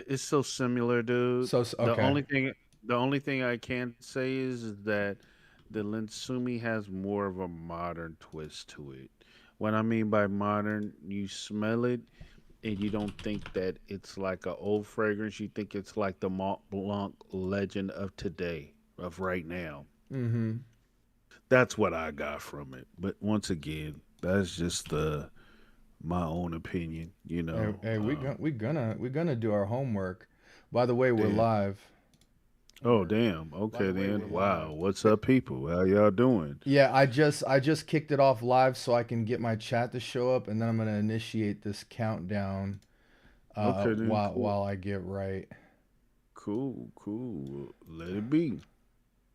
It's so similar, dude. Okay. The only thing I can say is that the Linsumi has more of a modern twist to it. What I mean by modern, you smell it and you don't think that it's like an old fragrance. You think it's like the Mont Blanc legend of today, of right now. Mm-hmm. That's what I got from it. But once again, that's just my own opinion. Hey, we gonna do our homework. By the way, we're Damn. live. Oh, damn. Okay, then. Wow. What's Th- up, people? How y'all doing? Yeah, I just kicked it off live so I can get my chat to show up, and then I'm gonna initiate this countdown Okay, then. while Cool. I get right. Cool. Cool. Let it be.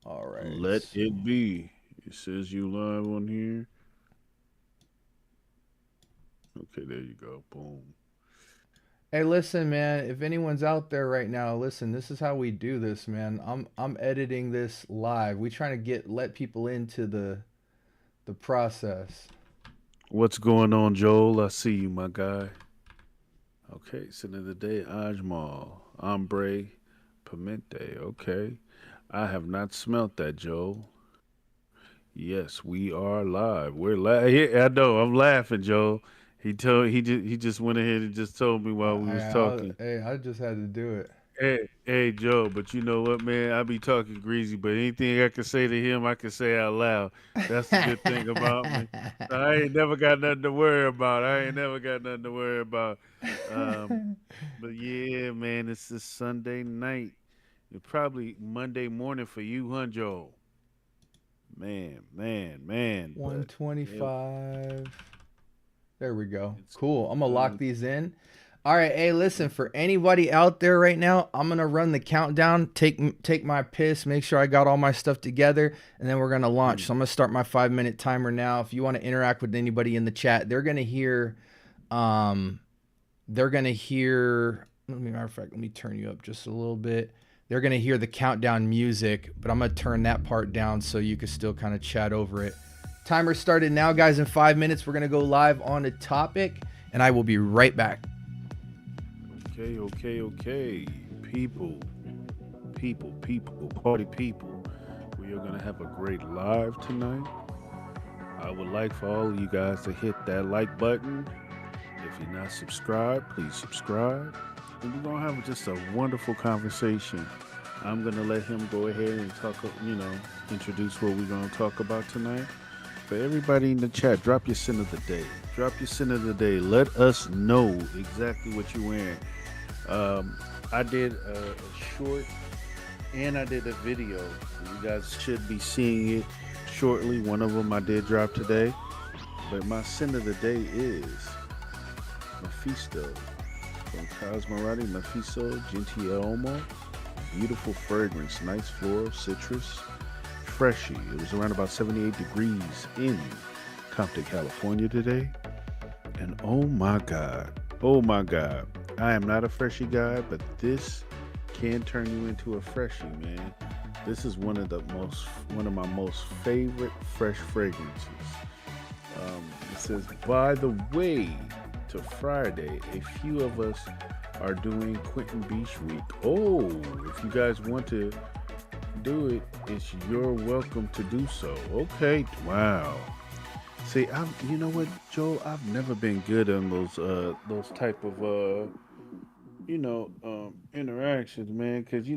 All right. Let it be. It says you live on here. Okay, there you go. Boom. Hey, listen, man. If anyone's out there right now, listen. This is how we do this, man. I'm editing this live. We trying to let people into the process. What's going on, Joel? I see you, my guy. Okay, so the day, Ajmal, Ombre, Pimente. Okay. I have not smelt that, Joel. Yes, we are live. We're live. Yeah, I know. I'm laughing, Joel. He just went ahead and just told me while we was talking. Hey, I just had to do it. Hey, Joe. But you know what, man? I be talking greasy, but anything I can say to him, I can say out loud. That's the good thing about me. So I ain't never got nothing to worry about. I ain't never got nothing to worry about. Um, but yeah, man, it's this Sunday night. It's probably Monday morning for you, huh, Joe? Man. But it, 125. There we go. it's Cool. I'm gonna lock done. these in. All right. Hey, listen. For anybody out there right now, I'm gonna run the countdown. Take my piss. Make sure I got all my stuff together, and then we're gonna launch. So I'm gonna start my 5 minute timer now. If you want to interact with anybody in the chat, they're gonna hear. Um, they're gonna hear. Matter of fact, let me turn you up just a little bit. They're gonna hear the countdown music, but I'm gonna turn that part down so you can still kind of chat over it. Timer started now, guys. In 5 minutes, we're gonna go live on a topic, and I will be right back. Okay. People, party people. We are gonna have a great live tonight. I would like for all of you guys to hit that like button. If you're not subscribed, please subscribe. And we're gonna have just a wonderful conversation. I'm gonna let him go ahead and talk, introduce what we're gonna talk about tonight. For everybody in the chat, drop your sin of the day. Drop your sin of the day. Let us know exactly what you're wearing. Um, I did a short and I did a video. You guys should be seeing it shortly. One of them I did drop today. But my sin of the day is Mephisto from Cosmorati Mephisto Gentilomo. Beautiful fragrance, nice floral, citrus, freshy. It was around about 78 degrees in Compton, California today. And oh my God, I am not a freshie guy, but this can turn you into a freshie, man. This is one of my most favorite fresh fragrances. It says, by the way, to Friday, a few of us are doing Quentin Beach Week. Oh, if you guys want to do it, it's you're welcome to do so. Okay, wow. See, you know what, Joel? I've never been good on those type of interactions, man. Because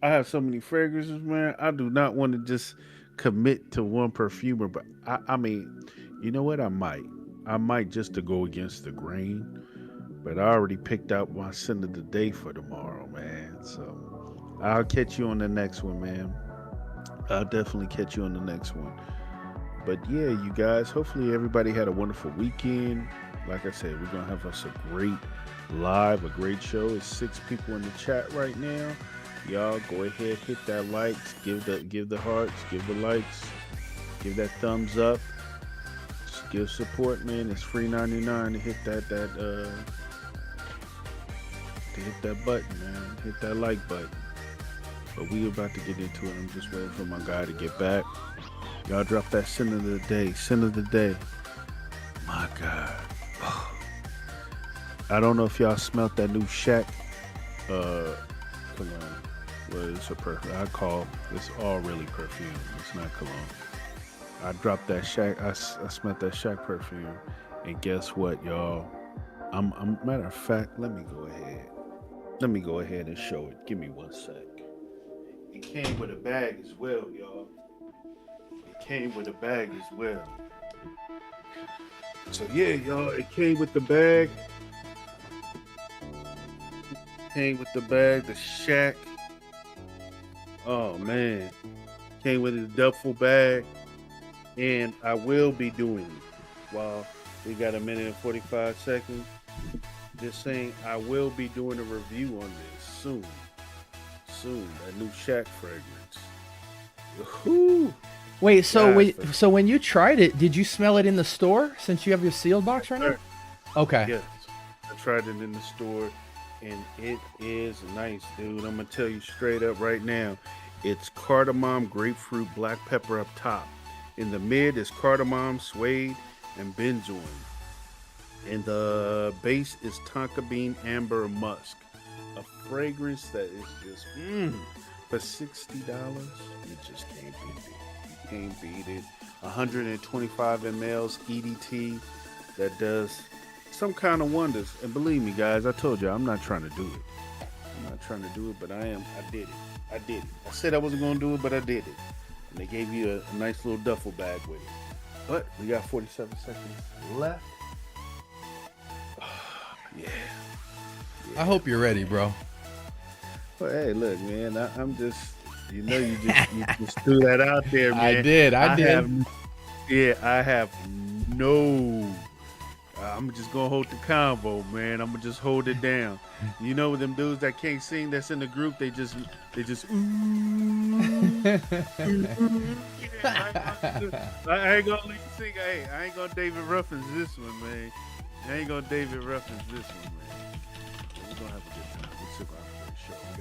I have so many fragrances, man. I do not want to just commit to one perfumer, but I mean, you know what? I might just to go against the grain. But I already picked out my scent of the day for tomorrow, man. So I'll catch you on the next one, man. I'll definitely catch you on the next one. But yeah, you guys, hopefully everybody had a wonderful weekend. Like I said, we're gonna have us a great show. It's 6 people in the chat right now. Y'all go ahead, hit that likes, give the hearts, give the likes, give that thumbs up, just give support, man. It's free 99 to hit that button, man. Hit that like button. But we about to get into it. I'm just waiting for my guy to get back. Y'all drop that sin of the day. Sin of the day. My God. I don't know if y'all smelt that new Shaq uh cologne. Well, it's a perfume. I call it's all really perfume. It's not cologne. I dropped that Shack. I smelled that Shack perfume, and guess what, y'all? I'm matter of fact. Let me go ahead. Let me go ahead and show it. Give me one sec. It came with a bag as well, y'all. It came with a bag as well. So yeah, y'all. It came with the bag. Came with the bag. The Shack. Oh man, came with a duffel bag, and I will be doing while we got a minute and 45 seconds. Just saying, I will be doing a review on this soon. Soon, that new Shack fragrance. Whew. Wait, so Guys, when you tried it, did you smell it in the store since you have your sealed box right now? Okay. Yes, I tried it in the store, and it is nice, dude. I'm gonna tell you straight up right now. It's cardamom, grapefruit, black pepper up top. In the mid is cardamom, suede, and benzoin. And the base is tonka bean, amber, and musk. A fragrance that is just for $60, you just can't beat it. You can't beat it. 125 mLs EDT that does some kind of wonders. And believe me, guys, I told you I'm not trying to do it. I'm not trying to do it, but I am. I did it. I did it. I said I wasn't going to do it, but I did it. And they gave you a nice little duffel bag with it. But we got 47 seconds left. Yeah. I hope you're ready, bro. Well, hey, look, man. I'm just, you just threw that out there, man. I did. I have no. I'm just gonna hold the convo, man. I'm gonna just hold it down. You know them dudes that can't sing that's in the group, they just ooh. I ain't gonna let you sing. Hey, I ain't gonna David Ruffins this one, man. I ain't gonna David Ruffins this one, man. We're gonna have a good time. We took our first show. We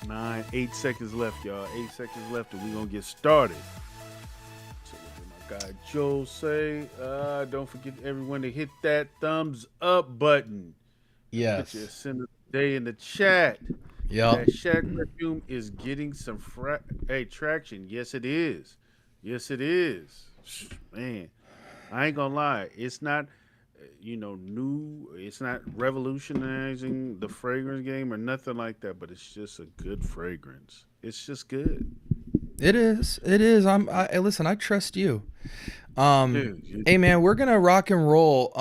got 8 seconds left, y'all. 8 seconds left, and we're gonna get started. So what did my guy Joe say? Don't forget everyone to hit that thumbs up button. Yes. Put your send of the day in the chat. Yep. That Shack perfume is getting some traction. Yes, it is. Yes, it is. Man, I ain't gonna lie. It's not, new. It's not revolutionizing the fragrance game or nothing like that. But it's just a good fragrance. It's just good. It is. It is. Listen, I trust you. Dude, Hey man, we're gonna rock and roll.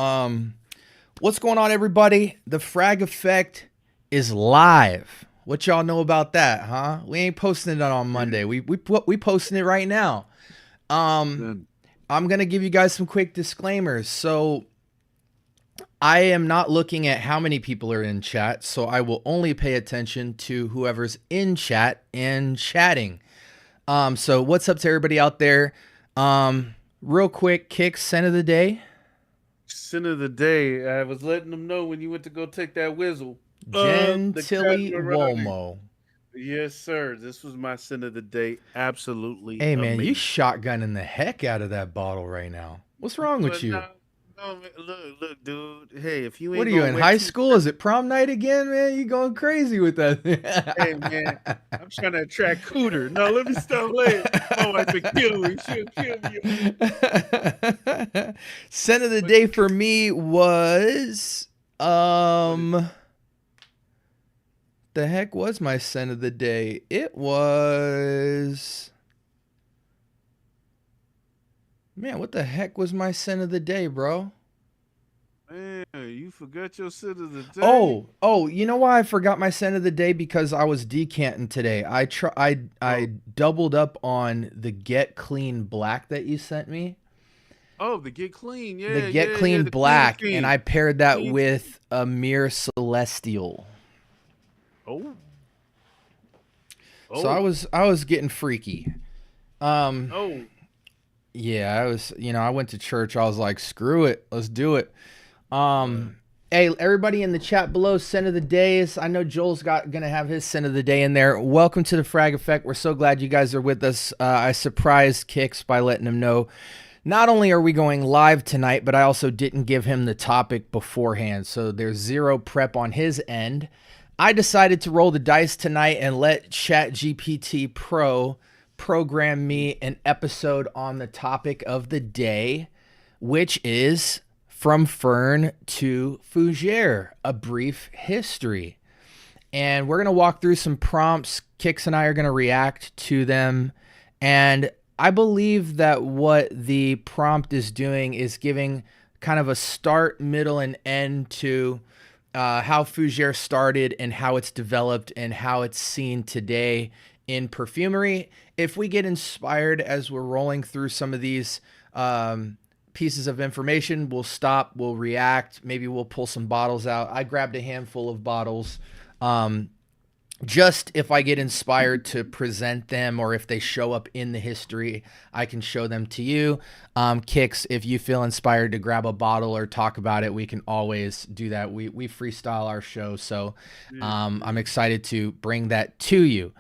What's going on, everybody? The Frag Effect is live. What y'all know about that, huh? We ain't posting it on Monday. We posting it right now. I'm gonna give you guys some quick disclaimers. So I am not looking at how many people are in chat, so I will only pay attention to whoever's in chat and chatting. So what's up to everybody out there? Real quick, Kick, scent of the day. Scent of the day. I was letting them know when you went to go take that whistle. Gentilly Womo. Yes, sir. This was my scent of the day. Absolutely. Hey man, amazing. you shotgunning the heck out of that bottle right now. What's wrong with you? No, man, look, dude. Hey, if you ain't What are you in high school? Is it prom night again, man? You going crazy with that? Hey man, I'm trying to attract cooter. No, let me stop playing. My wife would kill me. She'll kill me. Scent of the day for me was the heck was my scent of the day? It was, man, what the heck was my scent of the day, bro? Man, you forgot your scent of the day. Oh, you know why I forgot my scent of the day? Because I was decanting today. I doubled up on the Get Clean Black that you sent me. Oh, the Get Clean, yeah. The Get Clean Black, and I paired that with a Mere Celestial. Oh. So I was getting freaky. Oh. Yeah, I went to church. I was like, screw it. Let's do it. Hey, everybody in the chat below, scent of the days. I know Joel's gonna have his scent of the day in there. Welcome to the Frag Effect. We're so glad you guys are with us. I surprised Kicks by letting him know. Not only are we going live tonight, but I also didn't give him the topic beforehand. So there's zero prep on his end. I decided to roll the dice tonight and let ChatGPT Pro program me an episode on the topic of the day, which is From Fern to Fougère, a brief history. And we're going to walk through some prompts. Kix and I are going to react to them. And I believe that what the prompt is doing is giving kind of a start, middle, and end to how Fougère started and how it's developed and how it's seen today in perfumery. If we get inspired as we're rolling through some of these pieces of information, we'll stop, we'll react, maybe we'll pull some bottles out. I grabbed a handful of bottles. Just if I get inspired to present them, or if they show up in the history, I can show them to you. Kix, if you feel inspired to grab a bottle or talk about it, we can always do that. We freestyle our show, so I'm excited to bring that to you.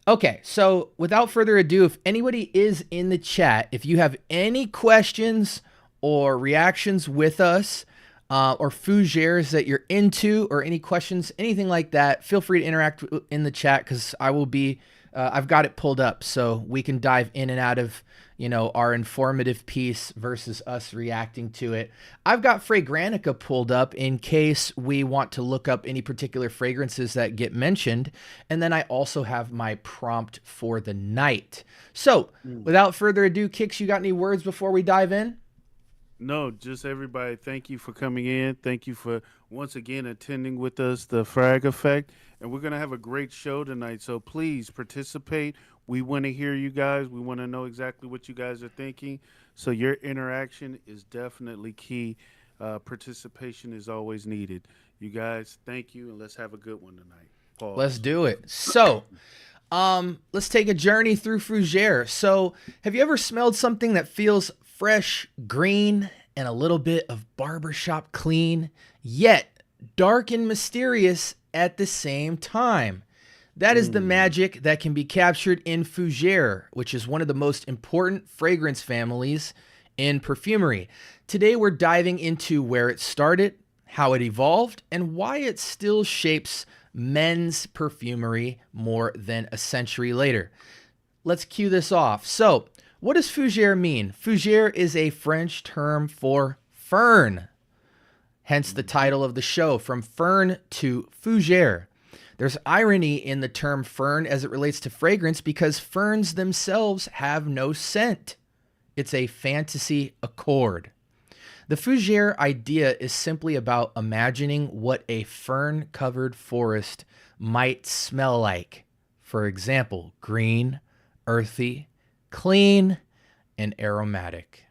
Okay, so without further ado, if anybody is in the chat, if you have any questions or reactions with us, or Fougères that you're into, or any questions, anything like that, feel free to interact in the chat, because I will be, I've got it pulled up so we can dive in and out of, our informative piece versus us reacting to it. I've got Fragrantica pulled up in case we want to look up any particular fragrances that get mentioned. And then I also have my prompt for the night. So without further ado, Kix, you got any words before we dive in? No, just everybody, thank you for coming in. Thank you for once again attending with us, the Frag Effect. And we're going to have a great show tonight. So please participate. We want to hear you guys. We want to know exactly what you guys are thinking. So your interaction is definitely key. Participation is always needed. You guys, thank you. And let's have a good one tonight. Pause. Let's do it. So, let's take a journey through Fougère. So have you ever smelled something that feels fresh, green, and a little bit of barbershop clean, yet dark and mysterious at the same time? That is the magic that can be captured in Fougère, which is one of the most important fragrance families in perfumery. Today, we're diving into where it started, how it evolved, and why it still shapes men's perfumery more than a century later. Let's cue this off. So, what does Fougère mean? Fougère is a French term for fern, hence the title of the show, From Fern to Fougère. There's irony in the term fern as it relates to fragrance, because ferns themselves have no scent. It's a fantasy accord. The Fougère idea is simply about imagining what a fern-covered forest might smell like. For example, green, earthy, clean, and aromatic.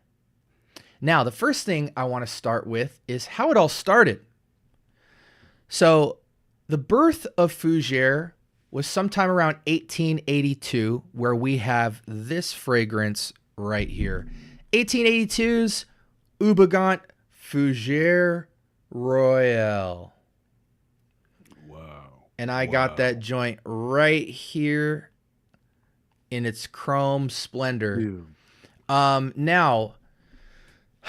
Now, the first thing I want to start with is how it all started. So, the birth of Fougère was sometime around 1882, where we have this fragrance right here. 1882's Houbigant Fougère Royale. Wow. And I got that joint right here in its chrome splendor. Now,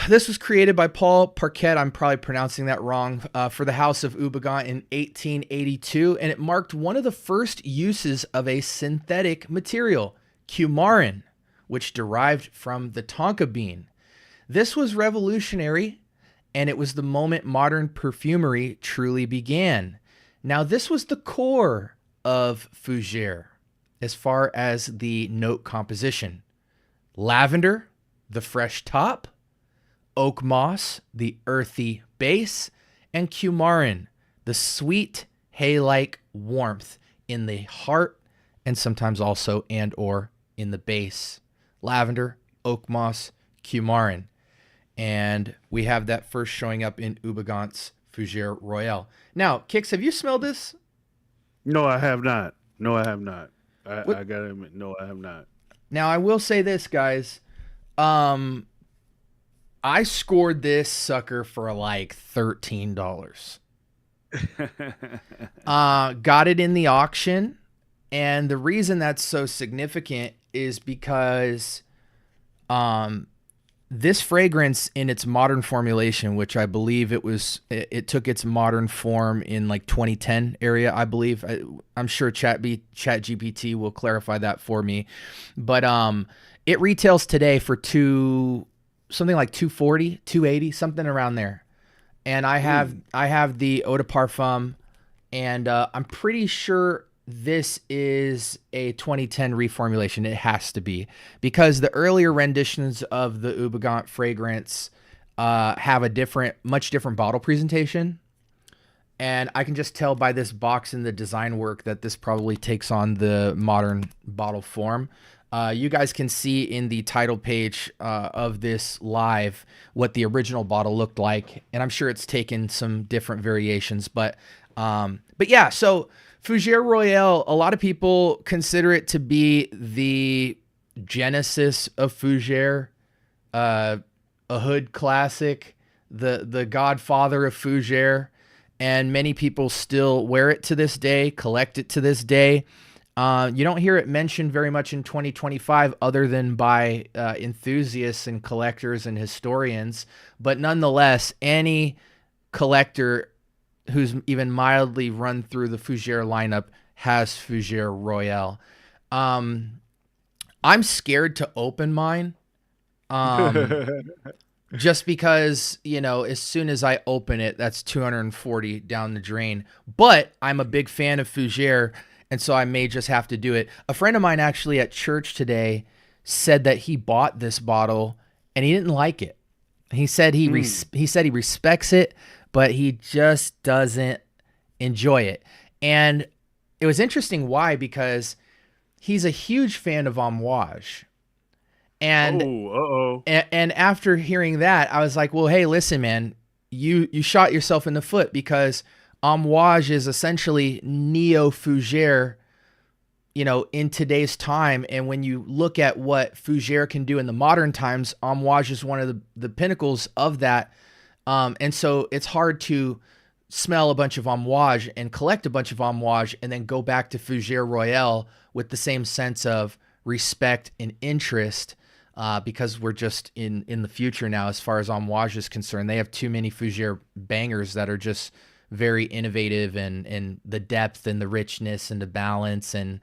this was created by Paul Parquet, I'm probably pronouncing that wrong, for the House of Houbigant in 1882, and it marked one of the first uses of a synthetic material, coumarin, which derived from the tonka bean. This was revolutionary, and it was the moment modern perfumery truly began. Now, this was the core of Fougère as far as the note composition. Lavender, the fresh top; oak moss, the earthy base; and coumarin, the sweet hay-like warmth in the heart, and sometimes also and or in the base. Lavender, oak moss, coumarin. And we have that first showing up in Houbigant's Fougère Royale. Now, Kix, have you smelled this? No, I have not. No, I have not. I gotta admit, no, I have not. Now, I will say this, guys. I scored this sucker for like $13. Got it in the auction. And the reason that's so significant is because This fragrance in its modern formulation, which I believe it took its modern form in like 2010 area, I believe. I'm sure Chat GPT will clarify that for me. But it retails today for something like 240, 280, something around there. And I have the eau de parfum, and I'm pretty sure this is a 2010 reformulation. It has to be, because the earlier renditions of the Ubagant fragrance have a much different bottle presentation. And I can just tell by this box and the design work that this probably takes on the modern bottle form. You guys can see in the title page of this live what the original bottle looked like, and I'm sure it's taken some different variations. But yeah, so Fougère Royale, a lot of people consider it to be the genesis of Fougère, a hood classic, the godfather of Fougère, and many people still wear it to this day, collect it to this day. You don't hear it mentioned very much in 2025 other than by enthusiasts and collectors and historians. But nonetheless, any collector who's even mildly run through the Fougère lineup has Fougère Royale. I'm scared to open mine. Just because, as soon as I open it, that's 240 down the drain. But I'm a big fan of Fougère, and so I may just have to do it. A friend of mine actually at church today said that he bought this bottle and he didn't like it. He said he said he respects it, but he just doesn't enjoy it. And it was interesting why, because he's a huge fan of Amouage. And and after hearing that, I was like, well, hey, listen, man, you shot yourself in the foot, because Amouage is essentially neo Fougère, in today's time. And when you look at what Fougère can do in the modern times, Amouage is one of the pinnacles of that. And so it's hard to smell a bunch of Amouage and collect a bunch of Amouage and then go back to Fougère Royale with the same sense of respect and interest. Because we're just in the future now as far as Amouage is concerned. They have too many Fougère bangers that are just very innovative, and the depth and the richness and the balance. And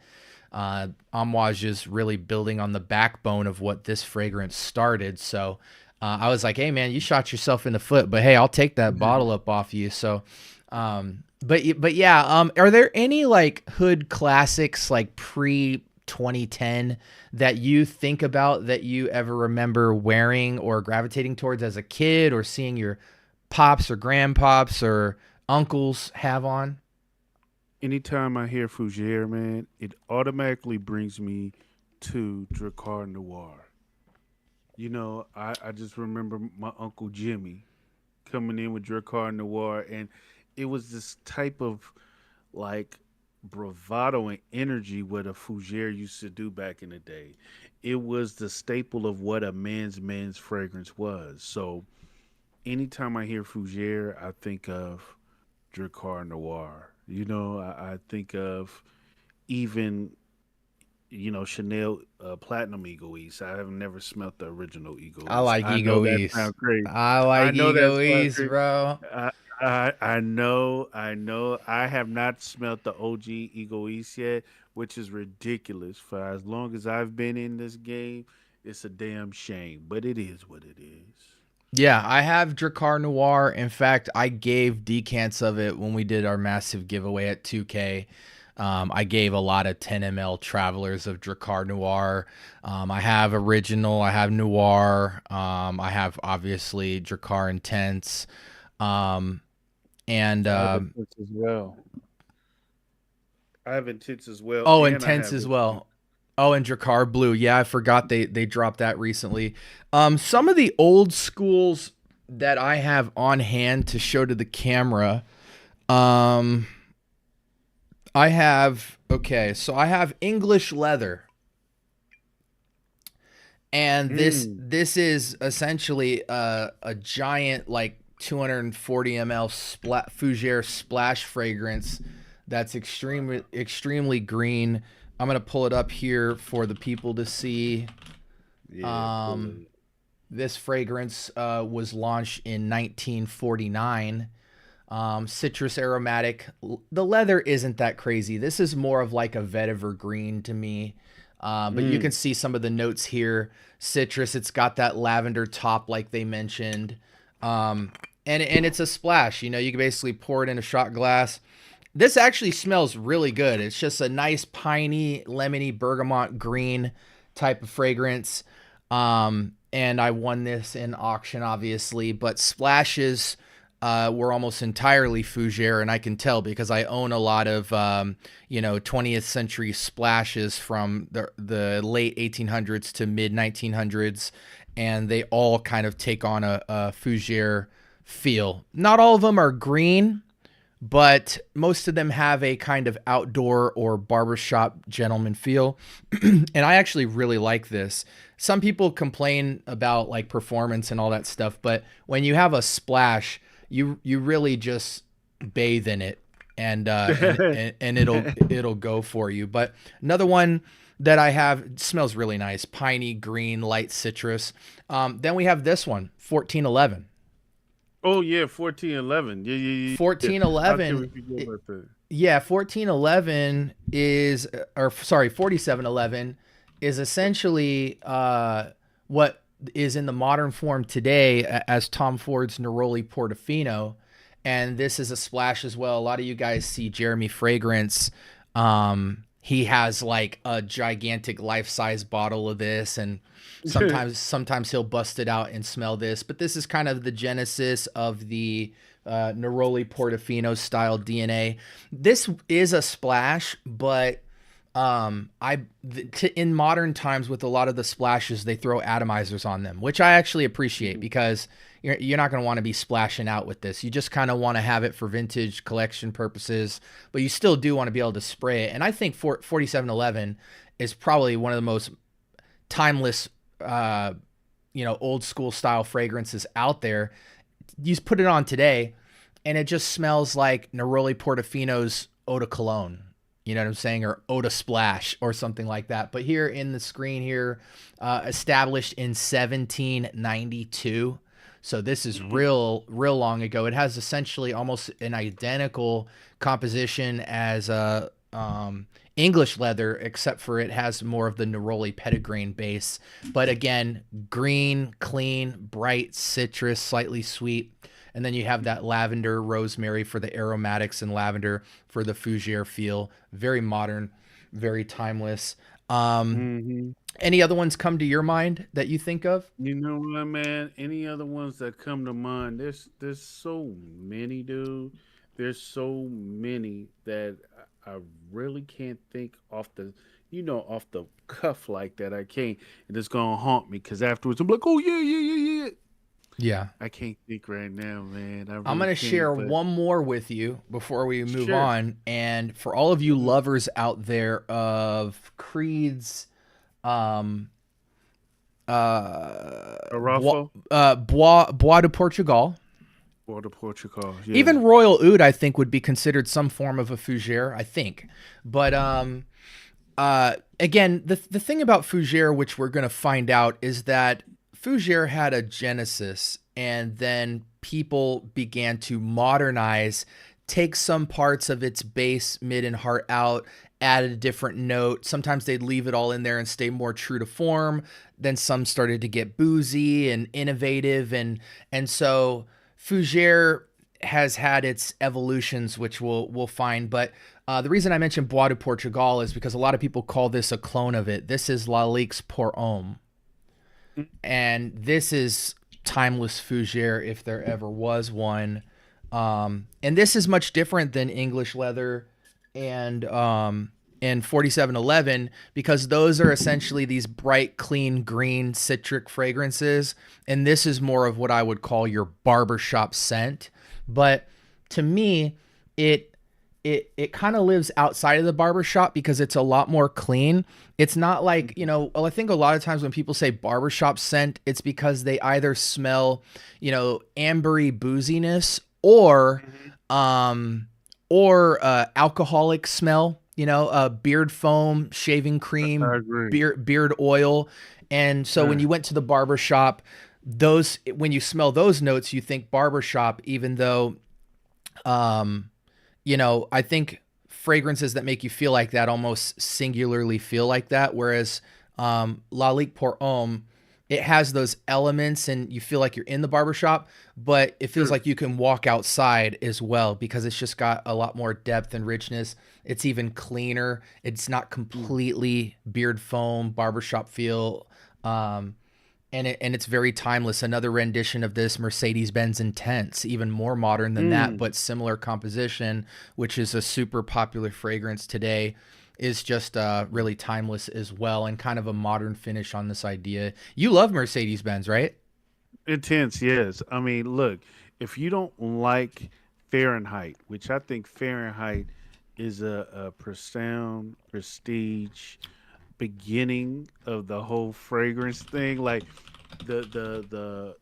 Amouage is really building on the backbone of what this fragrance started. So I was like, hey, man, you shot yourself in the foot, but hey, I'll take that bottle up off you. So, but yeah, are there any like hood classics like pre 2010 that you think about that you ever remember wearing or gravitating towards as a kid, or seeing your pops or grandpops or uncles have on? Anytime I hear Fougère, man, it automatically brings me to Dracar Noir. I just remember my Uncle Jimmy coming in with Dracar Noir, and it was this type of like bravado and energy what a Fougère used to do back in the day. It was the staple of what a man's fragrance was. So anytime I hear Fougère, I think of Dracar Noir. I think of even Chanel Platinum Egoist. I have never smelt the original I Egoist. like I know Ego that East. sounds crazy. I I like know that Ego sounds East, crazy. bro. I know, I know. I have not smelt the OG Ego East yet, which is ridiculous. For as long as I've been in this game, it's a damn shame. But it is what it is. Yeah, I have Dracar Noir. In fact, I gave decants of it when we did our massive giveaway at 2K. I gave a lot of 10 ml travelers of Dracar Noir. I have original, I have Noir, I have obviously Dracar Intense. Um, and I have intense as well. I have intense as well, Oh, and I Intense have as it. well. Oh, and Dracar Blue. Yeah, I forgot they dropped that recently. Some of the old schools that I have on hand to show to the camera. Um, I have so I have English Leather, and this Mm, this is essentially a giant like 240 ml Fougère splash fragrance that's extremely green. I'm gonna pull it up here for the people to see. yeah, pull Um, it. This fragrance was launched in 1949. Citrus aromatic. The leather isn't that crazy. This is more of like a vetiver green to me. But you can Mm. see some of the notes here. Citrus. It's got that lavender top, like they mentioned. Um, and it's a splash. You know, you can basically pour it in a shot glass. This actually smells really good. It's just a nice piney, lemony, bergamot green type of fragrance. And I won this in auction, obviously, but splashes were almost entirely Fougère, and I can tell because I own a lot of 20th century splashes from the late 1800s to mid 1900s, and they all kind of take on a Fougère feel. Not all of them are green, but most of them have a kind of outdoor or barbershop gentleman feel. And I actually really like this. Some people complain about like performance and all that stuff, but when you have a splash, you really just bathe in it, and it'll go for you. But another one that I have smells really nice, piney green, light citrus. Then we have this one, 1411. Oh yeah, 1411. Yeah, yeah, yeah. Yeah. How can we 1411. forget about that? Yeah, 1411 is, or sorry, 4711 is essentially what is in the modern form today as Tom Ford's Neroli Portofino. And this is a splash as well. A lot of you guys see Jeremy Fragrance. He has like a gigantic life-size bottle of this, and sometimes he'll bust it out and smell this. But this is kind of the genesis of the Neroli Portofino style DNA. This is a splash, but in modern times with a lot of the splashes, they throw atomizers on them, which I actually appreciate because you're not going to want to be splashing out with this. You just kind of want to have it for vintage collection purposes, but you still do want to be able to spray it. And I think 4711 is probably one of the most timeless, old school style fragrances out there. You just put it on today and it just smells like Neroli Portofino's eau de cologne. You know what I'm saying? Or eau de splash or something like that. But here in the screen here, established in 1792. So this is real long ago. It has essentially almost an identical composition as English leather, except for it has more of the Neroli petitgrain base. But again, green, clean, bright, citrus, slightly sweet. And then you have that lavender, rosemary for the aromatics, and lavender for the Fougère feel. Very modern, very timeless. Hmm. Any other ones come to your mind that you think of? You know what, man? Any other ones that come to mind? There's so many, dude. There's so many that I really can't think off off the cuff like that. I can't, and it's gonna haunt me because afterwards I'm like, oh yeah, yeah, yeah, yeah. Yeah. I can't think right now, man. I I'm really going to can't. share But one more with you before we move sure. on. And for all of you Hmm. lovers out there of Creed's um, Arafo Bois de Portugal, or the Portugal. Yeah. even Royal Oud, I think, would be considered some form of a Fougère, I think. But again, the thing about Fougère, which we're going to find out, is that Fougère had a genesis, and then people began to modernize, take some parts of its base, mid, and heart out, add a different note. Sometimes they'd leave it all in there and stay more true to form. Then some started to get boozy and innovative, and so Fougère has had its evolutions, which we'll find. But the reason I mentioned Bois de Portugal is because a lot of people call this a clone of it. This is Lalique's Pour Homme, and this is timeless Fougère if there ever was one. And this is much different than English leather and 4711 because those are essentially these bright, clean, green citric fragrances, and this is more of what I would call your barbershop scent. But to me, it kind of lives outside of the barbershop because it's a lot more clean. It's not like, I think a lot of times when people say barbershop scent, it's because they either smell, ambery booziness or alcoholic smell, beard foam, shaving I cream, agree. beard oil. And so when you went to the barbershop, those, when you smell those notes, you think barbershop, even though, um, I think fragrances that make you feel like that almost singularly feel like that. Whereas Lalique pour Homme, it has those elements and you feel like you're in the barbershop, but it feels Sure. like you can walk outside as well because it's just got a lot more depth and richness. It's even cleaner. It's not Mm. completely beard foam, barbershop feel. Um, and it's very timeless. Another rendition of this, Mercedes-Benz Intense, even more modern than that, Mm. but similar composition, which is a super popular fragrance today, is just really timeless as well, and kind of a modern finish on this idea. You love Mercedes-Benz, right? Intense, yes. I mean, look, if you don't like Fahrenheit, which I think Fahrenheit is a profound prestige beginning of the whole fragrance thing, like the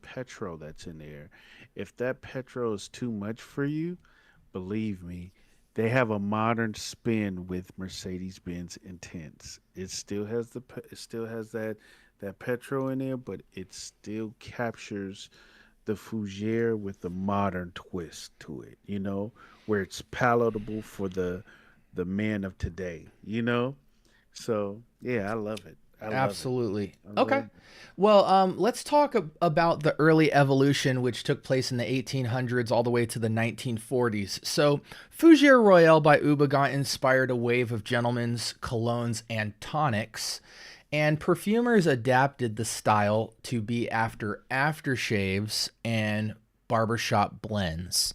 petrol that's in there. If that petrol is too much for you, believe me, they have a modern spin with Mercedes-Benz Intense. It still has it still has that petrol in there, but it still captures the Fougère with the modern twist to it, where it's palatable for the man of today, So, yeah, I love it. I love it. Absolutely. I Okay. love Well, let's talk about the early evolution, which took place in the 1800s all the way to the 1940s. So, Fougère Royale by Ubaga inspired a wave of gentlemen's colognes and tonics, and perfumers adapted the style to be after aftershaves and barbershop blends.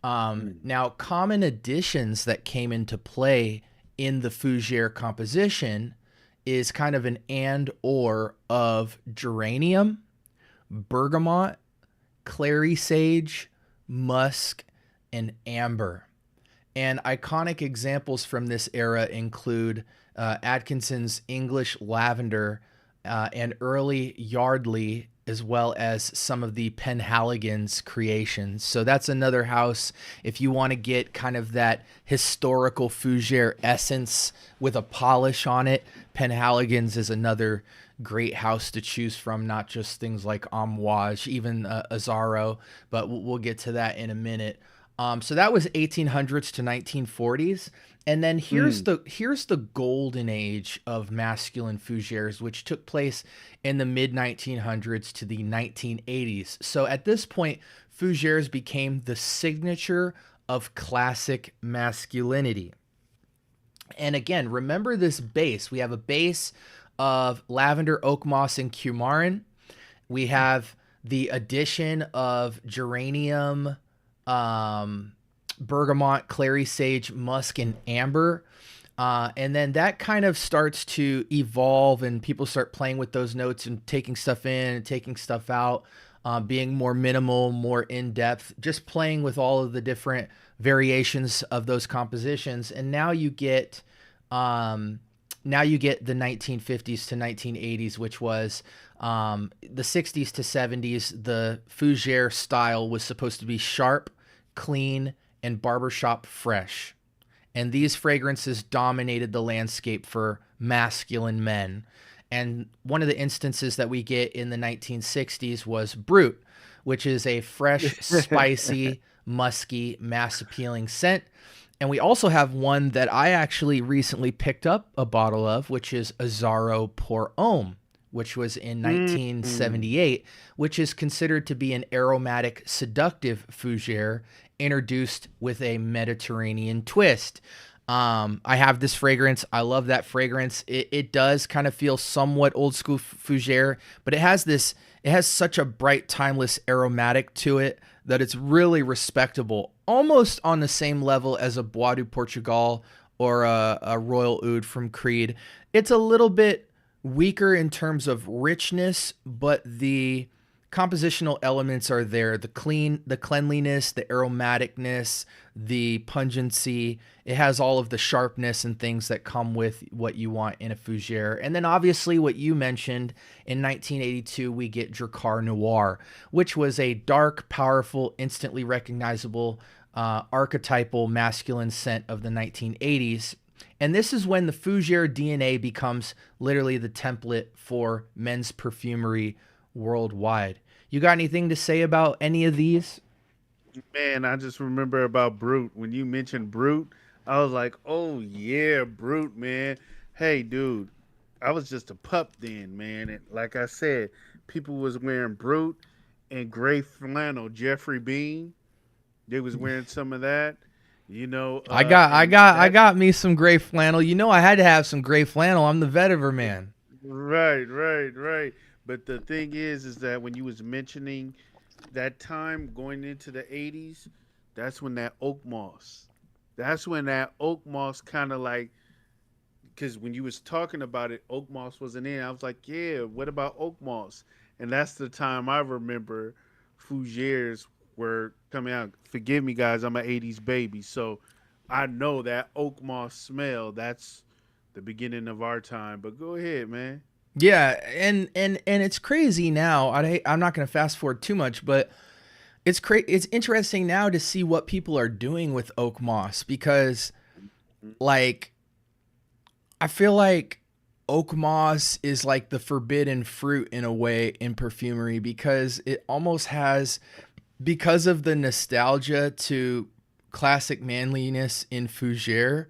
Mm. Now, common additions that came into play in the Fougère composition is kind of an and or of geranium, bergamot, clary sage, musk, and amber. And iconic examples from this era include Atkinson's English lavender and early Yardley, as well as some of the Penhaligon's creations. So that's another house if you want to get kind of that historical Fougère essence with a polish on it. Penhaligon's is another great house to choose from, not just things like Amouage, even Azaro, but we'll get to that in a minute. So that was 1800s to 1940s, and then Mm. here's the golden age of masculine fougères, which took place in the mid 1900s to the 1980s. So at this point, fougères became the signature of classic masculinity. And again, remember this base. We have a base of lavender, oak moss, and cumarin. We have the addition of geranium, um, bergamot, clary sage, musk, and amber. And then that kind of starts to evolve, and people start playing with those notes and taking stuff in and taking stuff out, being more minimal, more in depth, just playing with all of the different variations of those compositions. And um, now you get the 1950s to 1980s, which was the 60s to 70s. The Fougère style was supposed to be sharp, clean, and barbershop fresh. And these fragrances dominated the landscape for masculine men. And one of the instances that we get in the 1960s was Brut, which is a fresh, spicy, musky, mass appealing scent. And we also have one that I actually recently picked up a bottle of, which is Azaro Pour Homme, which was in Mm. 1978, which is considered to be an aromatic, seductive fougere introduced with a Mediterranean twist. I have this fragrance. I love that fragrance. It does kind of feel somewhat old school fougere, but it has such a bright, timeless aromatic to it that it's really respectable, almost on the same level as a Bois du Portugal or a Royal Oud from Creed. It's a little bit weaker in terms of richness, but the compositional elements are there. The cleanliness, the aromaticness, the pungency. It has all of the sharpness and things that come with what you want in a fougere. And then obviously what you mentioned, in 1982 we get Drakkar Noir, which was a dark, powerful, instantly recognizable archetypal masculine scent of the 1980s. And this is when the Fougère DNA becomes literally the template for men's perfumery worldwide. You got anything to say about any of these? Man, I just remember about Brute. When you mentioned Brute, I was like, oh yeah, Brute, man. Hey, dude, I was just a pup then, man. And like I said, people was wearing Brute and gray flannel. Jeffrey Bean, they was wearing some of that, and I that got me some gray flannel. You know, I had to have some gray flannel. I'm the vetiver man. right. But the thing is that when you was mentioning that time going into the 80s, that's when that oak moss. That's when that oak moss kind of like, because when you was talking about it, oak moss wasn't in. I was like, yeah, what about oak moss? And that's the time I remember Fougères were coming out. Forgive me, guys, I'm an 80s baby. So I know that oak moss smell. That's the beginning of our time. But go ahead, man. Yeah, and it's crazy now. I'm not going to fast forward too much, but it's interesting now to see what people are doing with oak moss because like I feel like oak moss is like the forbidden fruit in a way in perfumery because it almost has, because of the nostalgia to classic manliness in Fougère,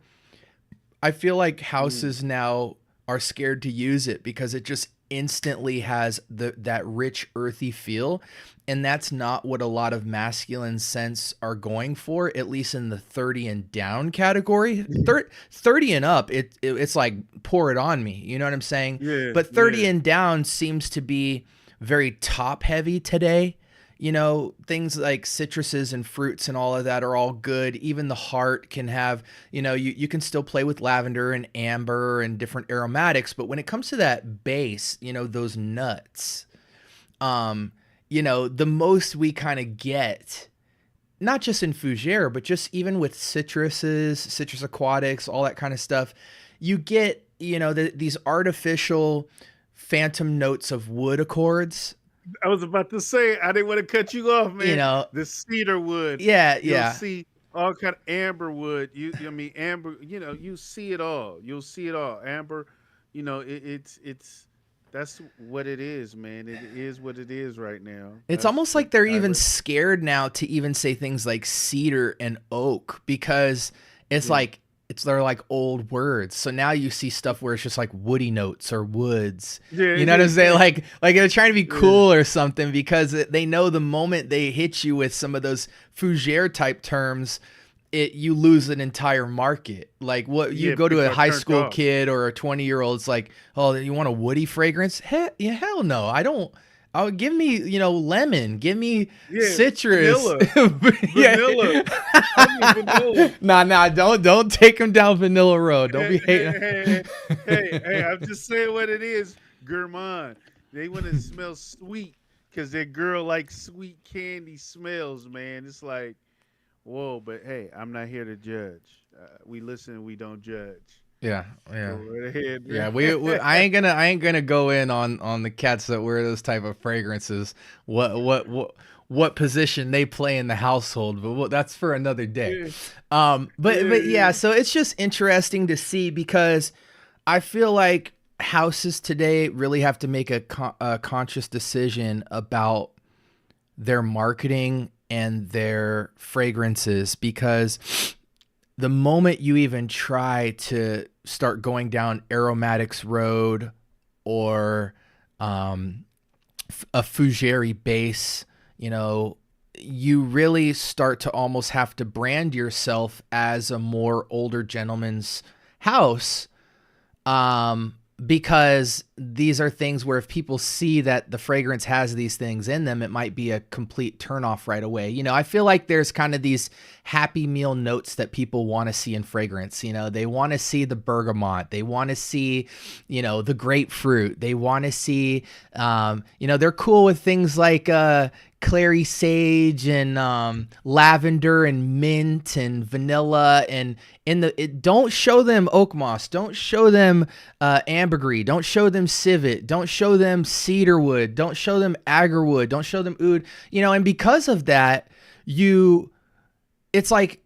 I feel like Mm. houses now are scared to use it because it just instantly has that rich earthy feel, and that's not what a lot of masculine scents are going for, at least in the 30 and down category. 30 and up, it's like pour it on me, you know what I'm saying? Yeah, But 30 yeah. and down seems to be very top heavy today. You know, things like citruses and fruits and all of that are all good. Even the heart can have, you can still play with lavender and amber and different aromatics. But when it comes to that base, those nuts, um, the most we kind of get, not just in Fougère, but just even with citruses, citrus aquatics, all that kind of stuff, you get, these artificial phantom notes of wood accords. I was about to say I didn't want to cut you off, You man. know, The cedar wood, yeah, you'll yeah. see all kind of amber wood. I mean amber. You see it all. You'll see it all. Amber. It's that's what it is, man. It is what it is right now. It's That's almost what like they're I even read. scared now to even say things like cedar and oak because it's Yeah, like they're like old words. So now you see stuff where it's just like woody notes or woods. yeah, You know what I'm saying? Like they're trying to be yeah, cool or something because they know the moment they hit you with some of those fougere type terms, you lose an entire market. Like what you yeah. go to a People are high turned school off. kid or a 20-year-old, it's like, oh, you want a woody fragrance? Hell no, I don't. Oh, give me, lemon. Give me Yeah, citrus. vanilla, Yeah. vanilla. I mean vanilla. Nah. Don't take him down vanilla road. Don't Hey, be hey, hating. hey, hey, I'm just saying what it is, gourmand. They want to smell sweet because their girl likes sweet candy smells, man. It's like, whoa, but hey, I'm not here to judge. We listen, we don't judge. Yeah, Go yeah. right ahead, Yeah, man. I ain't gonna go in on the cats that wear those type of fragrances. What position they play in the household, but that's for another day. Yeah, But yeah, yeah, so it's just interesting to see because I feel like houses today really have to make a conscious decision about their marketing and their fragrances because the moment you even try to start going down aromatics road or um, a Fougère base, you really start to almost have to brand yourself as a more older gentleman's house, because these are things where if people see that the fragrance has these things in them, it might be a complete turnoff right away. I feel like there's kind of these happy meal notes that people want to see in fragrance. They want to see the bergamot, they want to see, the grapefruit, they want to see, they're cool with things like clary sage and lavender and mint and vanilla, and don't show them oak moss, don't show them ambergris, don't show them civet, don't show them cedarwood, don't show them agarwood, don't show them oud, and because of that, it's like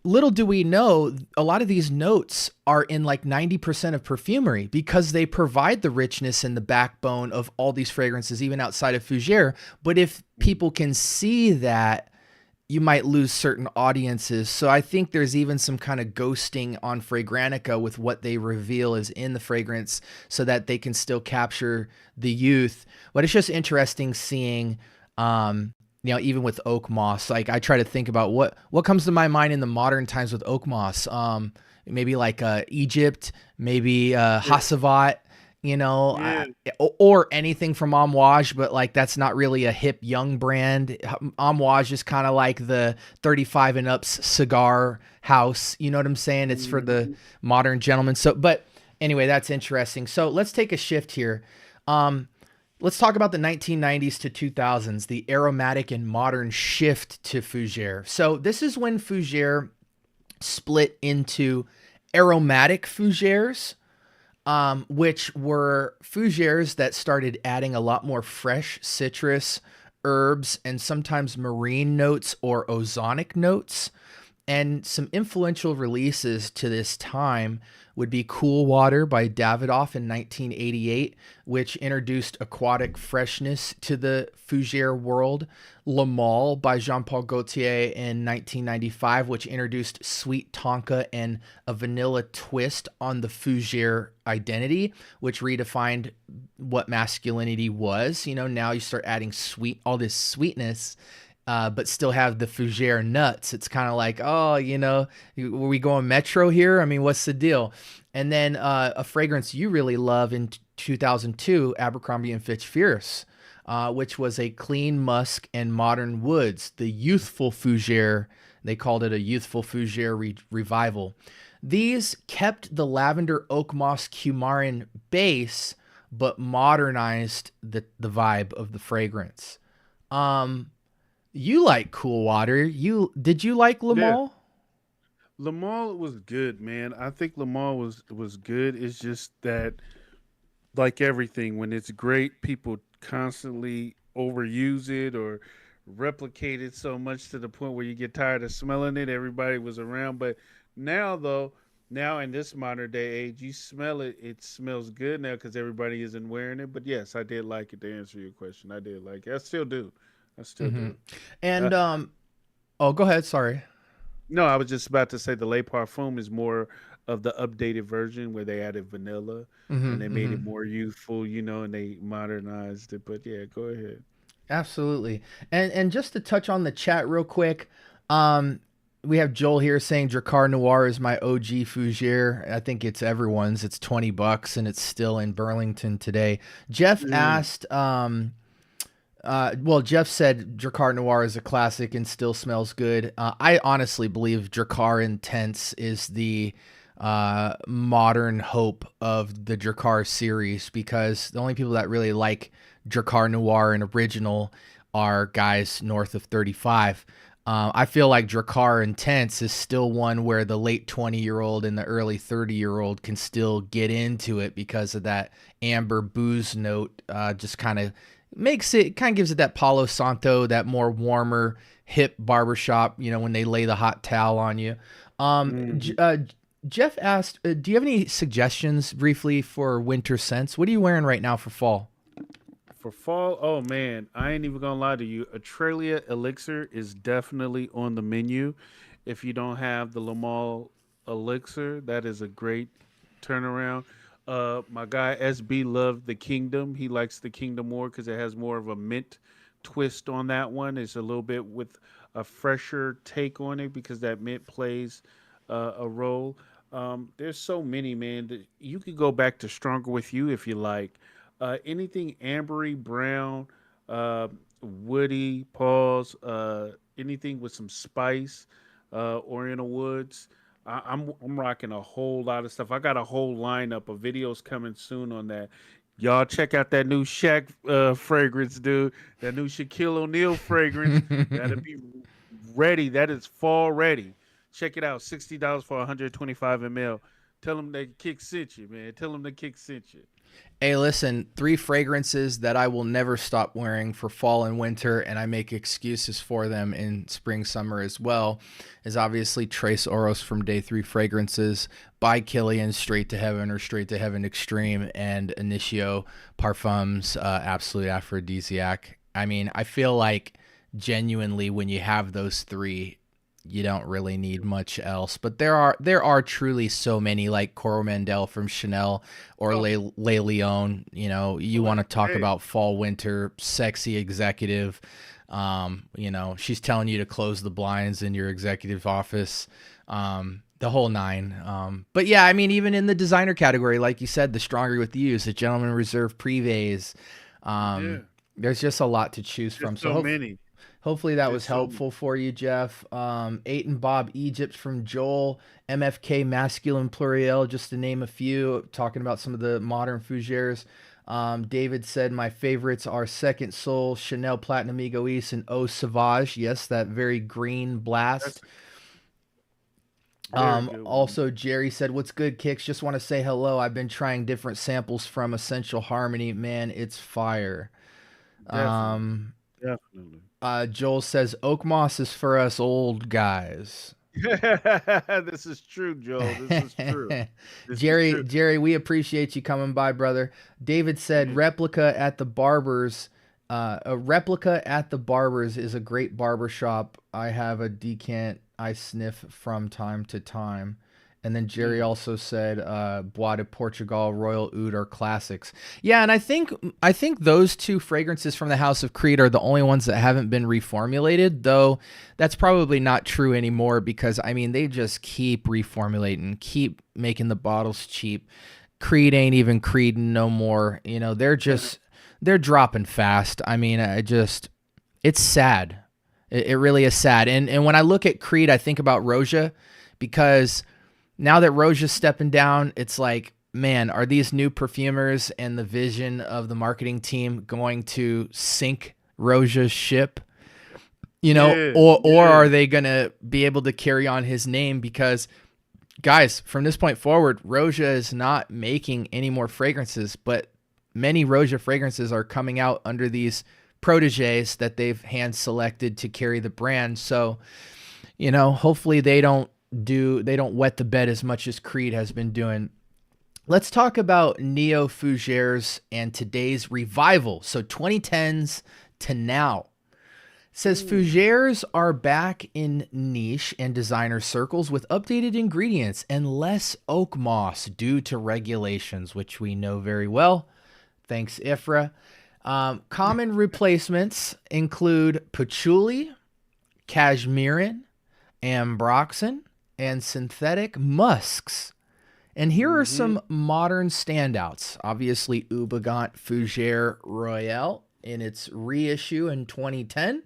little do we know, a lot of these notes are in like 90% of perfumery because they provide the richness and the backbone of all these fragrances, even outside of Fougère. But if people can see that, you might lose certain audiences. So I think there's even some kind of ghosting on Fragrantica with what they reveal is in the fragrance so that they can still capture the youth. But it's just interesting seeing, even with oak moss, like I try to think about what comes to my mind in the modern times with oak moss. Maybe like Egypt, maybe Yeah, Hassavat, yeah, or anything from Amouage, but like that's not really a hip young brand. Amouage is kind of like the 35 and ups cigar house. You know what I'm saying? It's for the mhm, modern gentleman. So, but anyway, that's interesting. So let's take a shift here. Um, let's talk about the 1990s to 2000s, the aromatic and modern shift to Fougère. So this is when Fougère split into aromatic Fougères, which were fougères that started adding a lot more fresh citrus, herbs, and sometimes marine notes or ozonic notes. And some influential releases to this time would be Cool Water by Davidoff in 1988, which introduced aquatic freshness to the Fougère world. Le Male by Jean-Paul Gaultier in 1995, which introduced sweet tonka and a vanilla twist on the Fougère identity, which redefined what masculinity was. Now you start adding all this sweetness, but still have the Fougère nuts. It's kind of like, oh, were we going metro here? I mean, what's the deal? And then a fragrance you really love in 2002, Abercrombie and Fitch Fierce, which was a clean musk and modern woods, the youthful Fougère. They called it a youthful Fougère revival. These kept the lavender oak moss coumarin base, but modernized the vibe of the fragrance. Um, you like Cool Water. Did you like Le yeah. Male? Lamar was good, man. I think Lamar was good. It's just that, like everything, when it's great, people constantly overuse it or replicate it so much to the point where you get tired of smelling it. Everybody was around, but now though, now in this modern day age, you smell it. It smells good now because everybody isn't wearing it. But yes, I did like it. To answer your question, I did like it. I still do. I still Mm-hmm. do. Uh, And oh, go ahead. Sorry. no, I was just about to say the Le Parfum is more of the updated version where they added vanilla and they Mm-hmm. made Mm-hmm. it more youthful, and they modernized it. But yeah, go ahead. Absolutely. And just to touch on the chat real quick, we have Joel here saying Dracar Noir is my OG Fougere. I think it's everyone's. It's $20 and it's still in Burlington today. Jeff Mm, asked, well, Jeff said Dracar Noir is a classic and still smells good. I honestly believe Dracar Intense is the modern hope of the Dracar series because the only people that really like Dracar Noir and original are guys north of 35. I feel like Dracar Intense is still one where the late 20-year-old and the early 30-year-old can still get into it because of that amber booze note. Just kind of gives it that Palo Santo, that more warmer, hip barbershop, when they lay the hot towel on you. mhm. Jeff asked, do you have any suggestions briefly for winter scents? What are you wearing right now for fall? For fall, oh man, I ain't even gonna lie to you. Australia Elixir is definitely on the menu. If you don't have the Lamal Elixir, that is a great turnaround. My guy SB loved the Kingdom. He likes the Kingdom more because it has more of a mint twist on that one. It's a little bit with a fresher take on it because that mint plays a role. There's so many, man. You could go back to Stronger with You if you like. Anything ambery, brown, uh, woody, pause, anything with some spice, Oriental Woods. I'm rocking a whole lot of stuff. I got a whole lineup of videos coming soon on that. Y'all check out that new Shaq fragrance, dude. That new Shaquille O'Neal fragrance. That'll be ready. That is fall ready. Check it out. $60 for 125 ml. Tell them they kick sent you, man. Tell them the kick sent you. Hey, listen, 3 fragrances that I will never stop wearing for fall and winter, and I make excuses for them in spring, summer as well, is obviously Trace Oros from Day 3 Fragrances, by Killian, Straight to Heaven or Straight to Heaven Extreme, and Initio Parfums, Absolute Aphrodisiac. I mean, I feel like genuinely when you have those three, you don't really need much else. But there are truly so many, like Coromandel from Chanel or Oh, Le Leon. You know, you want to talk hey, about fall winter sexy executive. You know, she's telling you to close the blinds in your executive office. The whole nine. But yeah, I mean, even in the designer category, like you said, the Stronger with Use, the Gentleman Reserve Privés. yeah. There's just a lot to choose from. There's So so many. hopefully that was There's so many. helpful for you, Jeff. Eight and Bob Egypt from Joel, MFK Masculine Pluriel, just to name a few, talking about some of the modern fougères. David said, my favorites are Second Soul, Chanel Platinum Egoiste, and Eau Sauvage. Yes, that very green That's blast. a very good one. Also, Jerry said, what's good, Kicks? Just want to say hello. I've been trying different samples from Essential Harmony. Man, it's fire. Definitely. Um, Definitely. Joel says Oak Moss is for us old guys. This is true, Joe. This is true. This is Jerry, true. Jerry, we appreciate you coming by, brother. David said Yeah. replica at the barbers. A replica at the barbers is a great barber shop. I have a decant I sniff from time to time. And then Jerry Mm. also said Bois de Portugal, Royal Oud are classics. Yeah, and I think those two fragrances from the House of Creed are the only ones that haven't been reformulated, though that's probably not true anymore because I mean they just keep reformulating, keep making the bottles cheap. Creed ain't even Creed no more. You know, they're dropping fast. I mean, it's sad. It really is sad. And when I look at Creed, I think about Roja because now that Roja's stepping down, it's like, man, are these new perfumers and the vision of the marketing team going to sink Roja's ship? You know, Yeah. or Yeah. are they gonna be able to carry on his name? Because guys, from this point forward, Roja is not making any more fragrances, but many Roja fragrances are coming out under these proteges that they've hand selected to carry the brand. So, you know, hopefully they don't wet the bed as much as Creed has been doing. Let's talk about neo fougères and today's revival. So 2010s to now. It says Ooh. fougères are back in niche and designer circles with updated ingredients and less oak moss due to regulations, which we know very well. Thanks, Ifra. Common replacements include patchouli, cashmerean, ambroxan, and synthetic musks. And here are Mm-hmm. some modern standouts. Obviously, Oubagant Fougère Royale in its reissue in 2010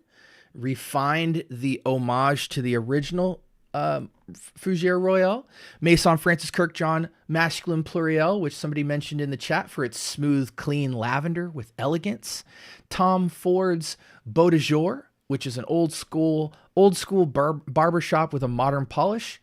refined the homage to the original Fougère Royale. Maison Francis Kirkjohn Masculine Pluriel, which somebody mentioned in the chat for its smooth, clean lavender with elegance. Tom Ford's Beau de Jour, which is an old school barbershop with a modern polish.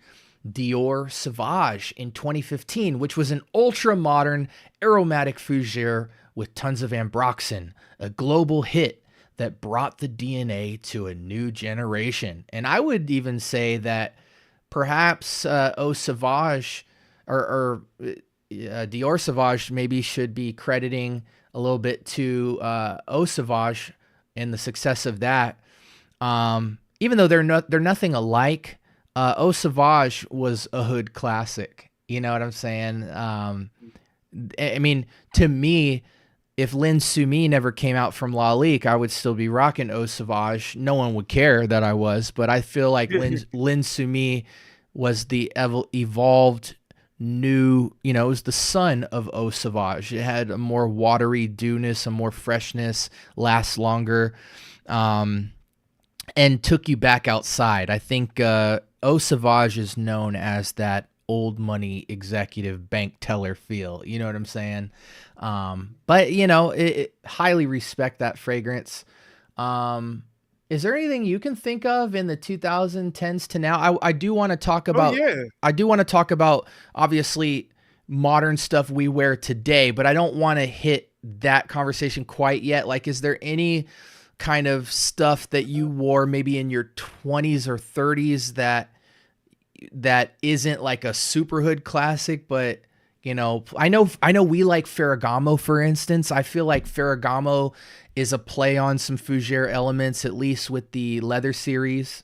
Dior Sauvage in 2015, which was an ultra modern aromatic fougere with tons of ambroxan, a global hit that brought the DNA to a new generation. And I would even say that perhaps Eau Sauvage or Dior Sauvage maybe should be crediting a little bit to Eau Sauvage and the success of that. Even though they're nothing alike, Eau Sauvage was a hood classic. You know what I'm saying? I mean, to me, if Lin Sumi never came out from Lalique, I would still be rocking Eau Sauvage. No one would care that I was, but I feel like Lin Sumi was the evolved new, you know, it was the son of Eau Sauvage. It had a more watery dewness, a more freshness, lasts longer, and took you back outside. I think Eau Sauvage is known as that old money executive bank teller feel. You know what I'm saying? But you know, highly respect that fragrance. Is there anything you can think of in the 2010s to now? I do want to talk Oh about. yeah. I do want to talk about obviously modern stuff we wear today, but I don't want to hit that conversation quite yet. Like, is there any kind of stuff that you wore maybe in your 20s or 30s that isn't like a super hood classic, but I know we like Ferragamo, for instance. I feel like Ferragamo is a play on some Fougère elements, at least with the leather series.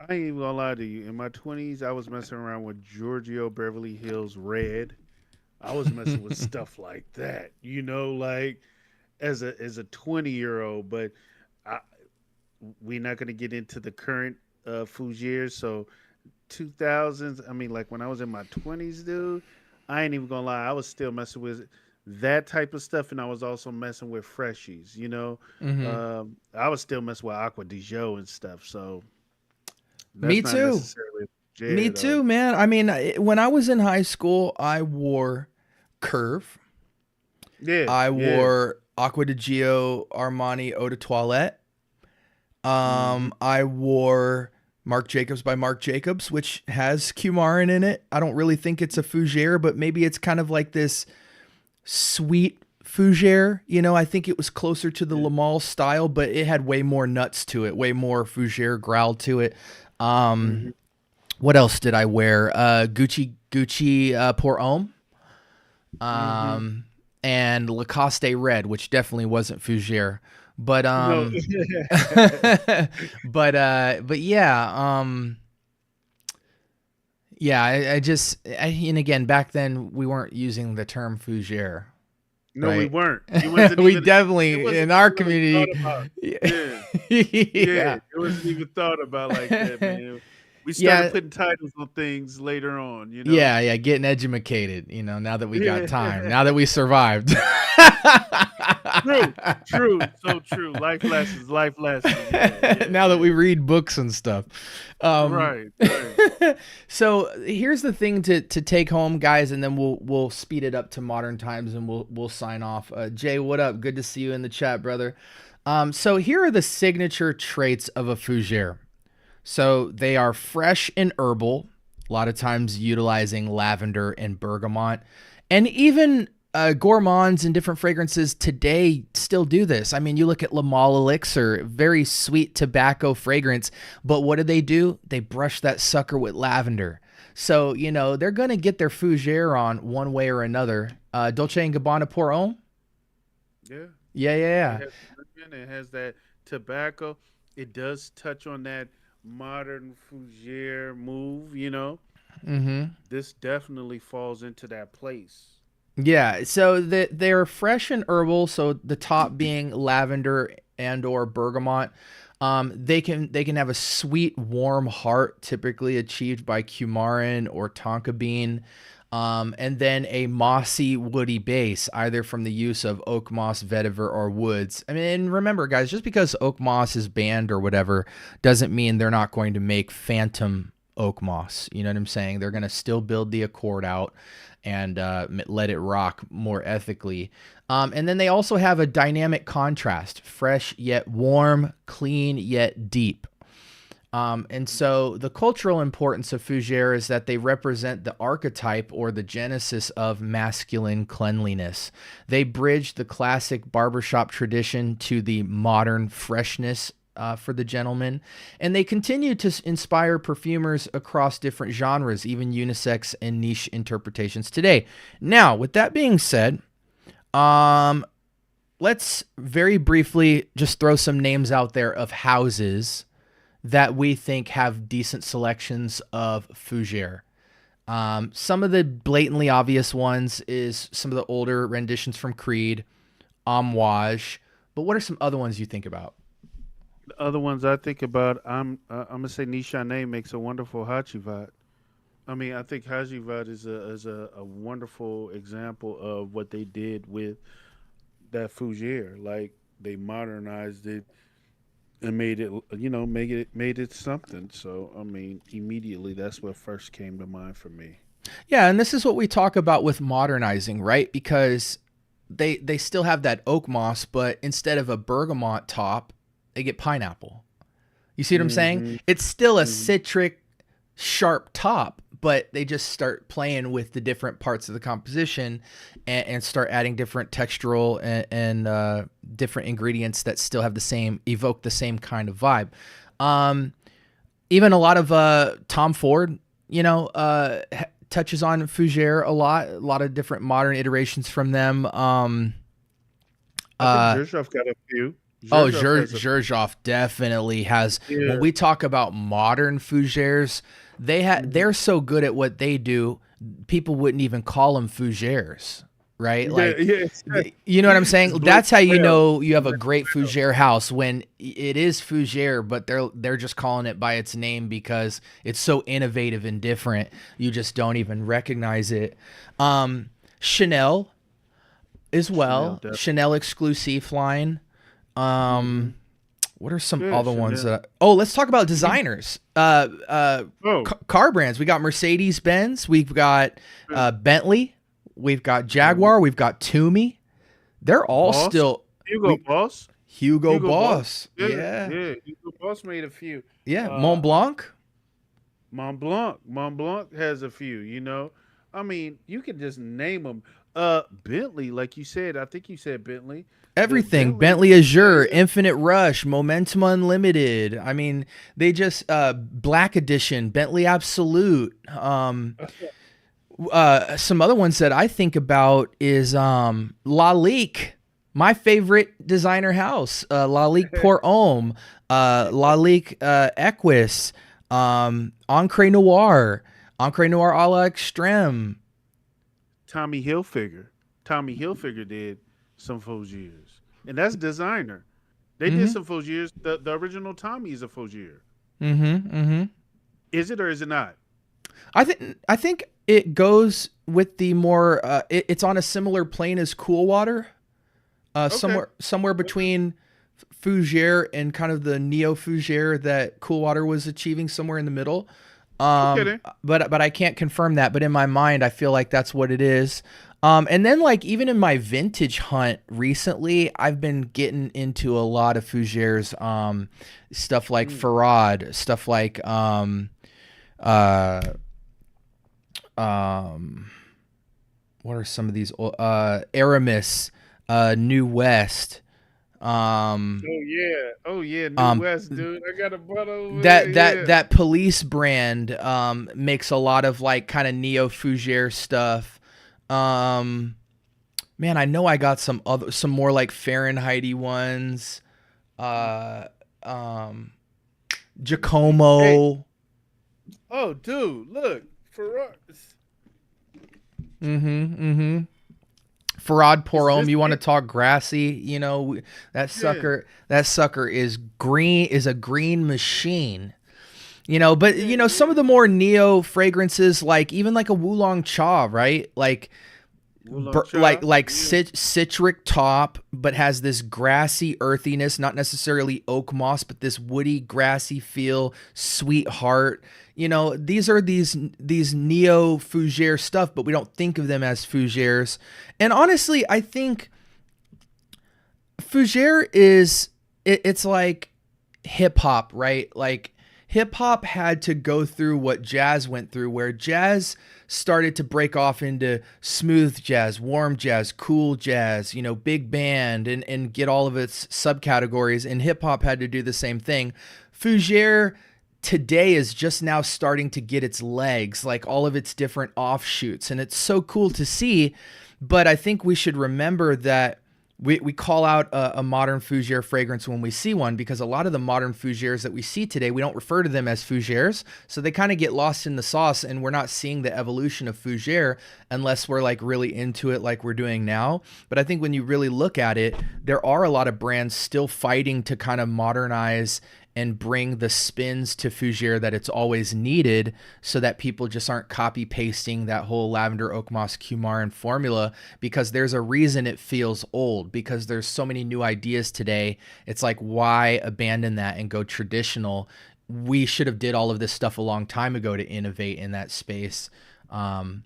I ain't even gonna lie to you. In my 20s, I was messing around with Giorgio Beverly Hills Red. I was messing with stuff like that, like as a 20-year-old. But I, we're not gonna get into the current Fougere. So 2000s. I mean, like when I was in my 20s, dude. I ain't even gonna lie. I was still messing with that type of stuff, and I was also messing with freshies. Hmm. I was still messing with Aqua di Gio and stuff. So Me that's not too. necessarily Me Fougere though. too, man. I mean, when I was in high school, I wore Curve. Yeah, I yeah. wore Aqua di Gio Armani Eau de Toilette. Hmm. I wore Marc Jacobs by Marc Jacobs, which has cumarin in it. I don't really think it's a fougere, but maybe it's kind of like this sweet fougere. I think it was closer to the Yeah. Lamal style, but it had way more nuts to it, way more fougere growl to it. Um, Hmm. what else did I wear? Gucci Pour Homme, Hmm. um, and Lacoste Red, which definitely wasn't fougere. But No. but yeah, yeah, and again, back then we weren't using the term fougere, No, we right? weren't. It wasn't We even. It definitely wasn't in our even really thought community. about. Yeah. Yeah, yeah. Yeah. It wasn't even thought about like that, man. We started Yeah, putting titles on things later on. yeah, yeah, getting educated, now that we got Yeah. time, now that we survived. True, true, so true. Life lessons, life lessons. Yeah, yeah, Now that yeah. we read books and stuff. Um, Right, right. so here's the thing to take home, guys, and then we'll speed it up to modern times and we'll sign off. Jay, what up? Good to see you in the chat, brother. So here are the signature traits of a fougere. So they are fresh and herbal, a lot of times utilizing lavender and bergamot. And even gourmands and different fragrances today still do this. I mean, you look at La Male Elixir, very sweet tobacco fragrance, but what do? They brush that sucker with lavender. So, they're going to get their fougere on one way or another. Dolce & Gabbana Pour Homme? Yeah. Yeah, yeah, It yeah. has lemon, it has that tobacco. It does touch on that modern fougere move. Mm-hmm. This definitely falls into that place. Yeah, so they're fresh and herbal. So the top being lavender and or bergamot. They can have a sweet, warm heart, typically achieved by cumarin or tonka bean, and then a mossy, woody base, either from the use of oak moss, vetiver, or woods. I mean, and remember, guys, just because oak moss is banned or whatever doesn't mean they're not going to make phantom oak moss. You know what I'm saying? They're going to still build the accord out and let it rock more ethically. And then they also have a dynamic contrast, fresh yet warm, clean yet deep. And so the cultural importance of fougere is that they represent the archetype or the genesis of masculine cleanliness. They bridge the classic barbershop tradition to the modern freshness for the gentleman. And they continue to inspire perfumers across different genres, even unisex and niche interpretations today. Now, with that being said, um, let's very briefly just throw some names out there of houses that we think have decent selections of fougere. Some of the blatantly obvious ones is some of the older renditions from Creed, Amouage. But what are some other ones you think about? The other ones I think about, I'm gonna say Nishane makes a wonderful Hachivat. I mean, I think Hajivat is a wonderful example of what they did with that Fougere. Like they modernized it and made it, made it something. So I mean, immediately that's what first came to mind for me. Yeah, and this is what we talk about with modernizing, right? Because they still have that oak moss, but instead of a bergamot top, they get pineapple. You see what I'm saying? Mm-hmm. It's still a Mm-hmm. citric, sharp top, but they just start playing with the different parts of the composition and start adding different textural and different ingredients that still have evoke the same kind of vibe. Um, Even a lot of Tom Ford, touches on Fougère a lot of different modern iterations from them. I think Uh, Zhirkov got a few. Oh, Zhirkov has a Zhirkov definitely has. When yeah. we talk about modern fougères, Mm-hmm. they're so good at what they do, people wouldn't even call them fougères, right? Yeah, Like, yeah. you know what I'm It's saying? Blake That's how you Trail. know you have a Blake great Trail. fougère house when it is fougère, but they're just calling it by its name because it's so innovative and different. You just don't even recognize it. Chanel as Chanel, well, definitely. Chanel exclusive line. Mm-hmm. Um, what are some Yeah, other ones Chanel. that? Oh, let's talk about designers. Oh, Car brands. We got Mercedes Benz. We've got yeah. Bentley. We've got Bentley. Jaguar. We've got Toomey. They're all Boss. still Hugo we Boss. Hugo Hugo Boss. Boss. Yeah, Yeah, yeah. Hugo Boss made a few. yeah. Uh, Mont Blanc. Mont Blanc. Mont Blanc has a few. I mean, you can just name them. Bentley, like you said. I think you said Bentley. The Everything. Bentley. Bentley Azure, Yeah. Infinite Rush, Momentum Unlimited. I mean, they just Black Edition, Bentley Absolute. Some other ones that I think about is Lalique, my favorite designer house. Lalique Pour Homme, Lalique Equus, Encre Noir a la Extreme. Tommy Hilfiger. Tommy Hilfiger did some Fogiers, and that's designer. They did Mm-hmm. some Fogiers. The original Tommy is a Fogier. Mm-hmm. Mm-hmm. Is it or is it not? I think it goes with the more. It's on a similar plane as Cool Water. Okay. Somewhere between Fougère and kind of the neo Fougère that Cool Water was achieving, somewhere in the middle. Okay then. But I can't confirm that. But in my mind, I feel like that's what it is. And then like even in my vintage hunt recently, I've been getting into a lot of Fougères, stuff like Mm. Farad, stuff like uh, um, what are some of these? Aramis, New West. Um, Oh yeah. Oh yeah. New um, West, dude. I got a brother over there. that Yeah. police brand makes a lot of like kind of neo Fougere stuff. Um, Man, I know I got some more like Fahrenheity ones. Uh, um, Hey. Giacomo. Oh, dude. Look. Ferraris. Mm-hmm. Mm-hmm. Farad Is Porom, this you want to it? talk grassy? That Yeah. sucker is green, is a green machine. But Yeah. some of Yeah. the more neo fragrances, like even like a Wulong Cha, right? Like Wulong Cha. Yeah. citric top, but has this grassy earthiness, not necessarily oak moss, but this woody, grassy feel, sweet heart. These are these neo fougere stuff, but we don't think of them as fougères. And honestly, I think fougere it's like hip hop, right? Like hip hop had to go through what jazz went through, where jazz started to break off into smooth jazz, warm jazz, cool jazz, big band, and get all of its subcategories. And hip hop had to do the same thing. Fougere today is just now starting to get its legs, like all of its different offshoots. And it's so cool to see. But I think we should remember that we call out a modern fougere fragrance when we see one, because a lot of the modern fougères that we see today, we don't refer to them as fougères. So they kind of get lost in the sauce, and we're not seeing the evolution of fougere unless we're like really into it like we're doing now. But I think when you really look at it, there are a lot of brands still fighting to kind of modernize and bring the spins to fougere that it's always needed, so that people just aren't copy pasting that whole lavender, oak moss, cumarin formula, because there's a reason it feels old, because there's so many new ideas today. It's like, why abandon that and go traditional? We should have did all of this stuff a long time ago to innovate in that space. Um,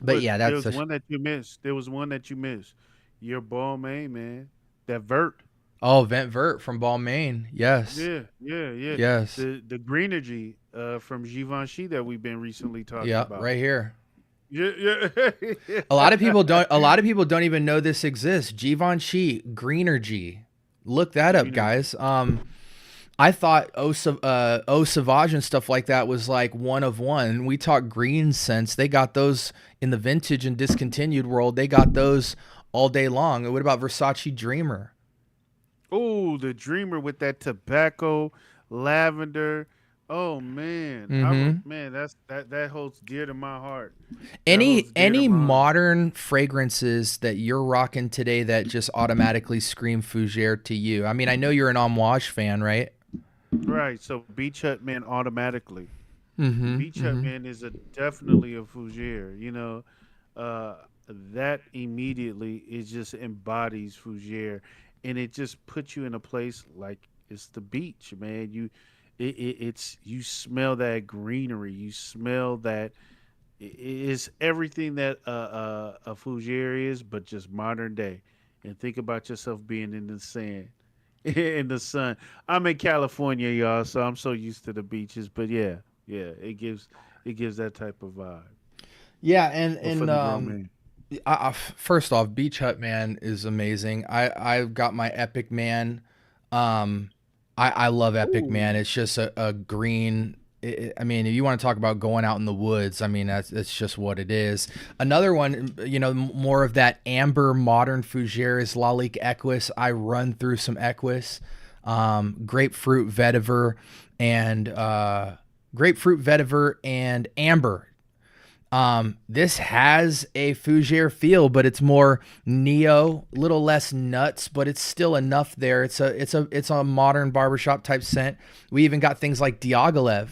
but But yeah, there that's was a one that you missed. There was one that you missed. Your ball main, man. That vert. Oh, Vent Vert from Balmain. Yes. Yeah, yeah, yeah. Yes. The Greenergy from Givenchy that we've been recently talking Yeah, about. right here. Yeah, yeah. A lot of people don't. A lot of people don't even know this exists. Givenchy Greenergy. Look that up, Greenergy. guys. I thought Eau Sauvage and stuff like that was like one of one. We talk green scents. They got those in the vintage and discontinued world. They got those all day long. What about Versace Dreamer? Oh, the Dreamer with that tobacco, lavender. Oh man, man, that holds dear to my heart. That Any holds dear to any my heart. modern fragrances that you're rocking today that just automatically scream Fougère to you? I mean, I know you're an Amouage fan, right? Right. So Beach Hut Man automatically. Mm-hmm. Beach Hut Mm-hmm. Man is a definitely a Fougere. Uh, that immediately it just embodies Fougere, and it just puts you in a place like it's the beach, man. It's you smell that greenery. You smell that it's everything that a Fougere is, but just modern day. And think about yourself being in the sand, in the sun. I'm in California, y'all, so I'm so used to the beaches. But yeah, yeah, it gives that type of vibe. Yeah, But for the grown man, first off, Beach Hut Man is amazing. I've got my Epic Man. Um, I love Epic Man. ooh, It's just a green. I mean, if you want to talk about going out in the woods, I mean that's just what it is. Another one, more of that amber modern fougere is Lalique Equus. I run through some Equus, grapefruit vetiver, and amber. This has a fougere feel, but it's more neo, little less nuts, but it's still enough there. It's a modern barbershop type scent. We even got things like Diaghilev,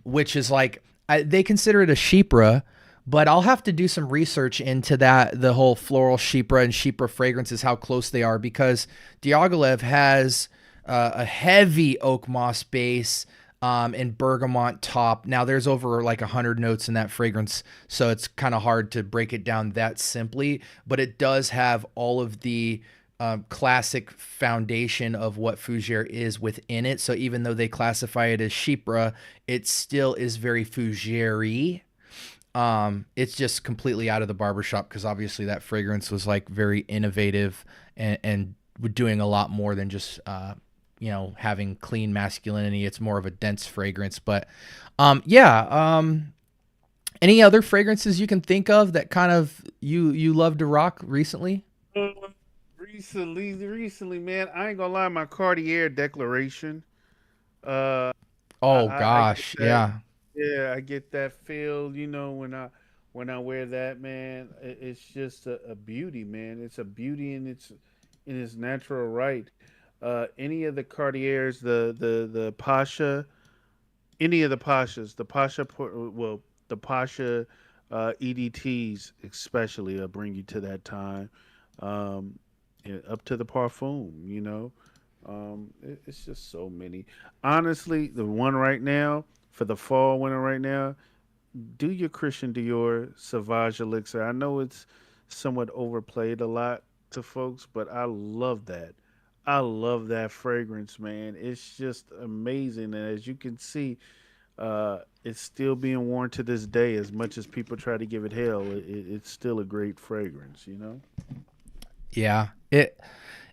which is like they consider it a chypre, but I'll have to do some research into that, the whole floral chypre and chypre fragrances, how close they are, because Diaghilev has a heavy oak moss base, and bergamot top. Now there's over like 100 notes in that fragrance, so it's kind of hard to break it down that simply, but it does have all of the classic foundation of what fougere is within it. So even though they classify it as chypre, it still is very fougere. It's just completely out of the barbershop because obviously that fragrance was like very innovative and doing a lot more than just having clean masculinity. It's more of a dense fragrance. But yeah. Any other fragrances you can think of that kind of you love to rock recently? uh, recently, man, I ain't gonna lie, my Cartier Declaration. Uh, Oh I get gosh, that. yeah. Yeah, I get that feel. When I wear that, man, it's just a beauty, man. It's a beauty in its natural right. Any of the Cartiers, the Pasha, any of the Pashas, the Pasha EDTs especially, bring you to that time, um, and up to the Parfum. It's just so many. Honestly, the one right now for the fall winter right now, do your Christian Dior Sauvage Elixir. I know it's somewhat overplayed a lot to folks, but I love that. I love that fragrance, man. It's just amazing, and as you can see, it's still being worn to this day. As much as people try to give it hell, it's still a great fragrance. Yeah.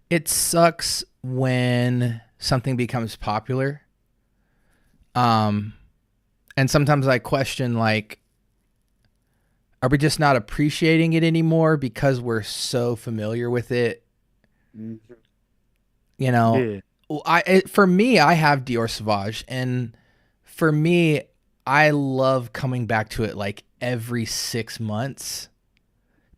It sucks when something becomes popular. Um and sometimes I question, like, are we just not appreciating it anymore because we're so familiar with it? Mhm. You know, Yeah, for me, I have Dior Sauvage, and for me, I love coming back to it like every 6 months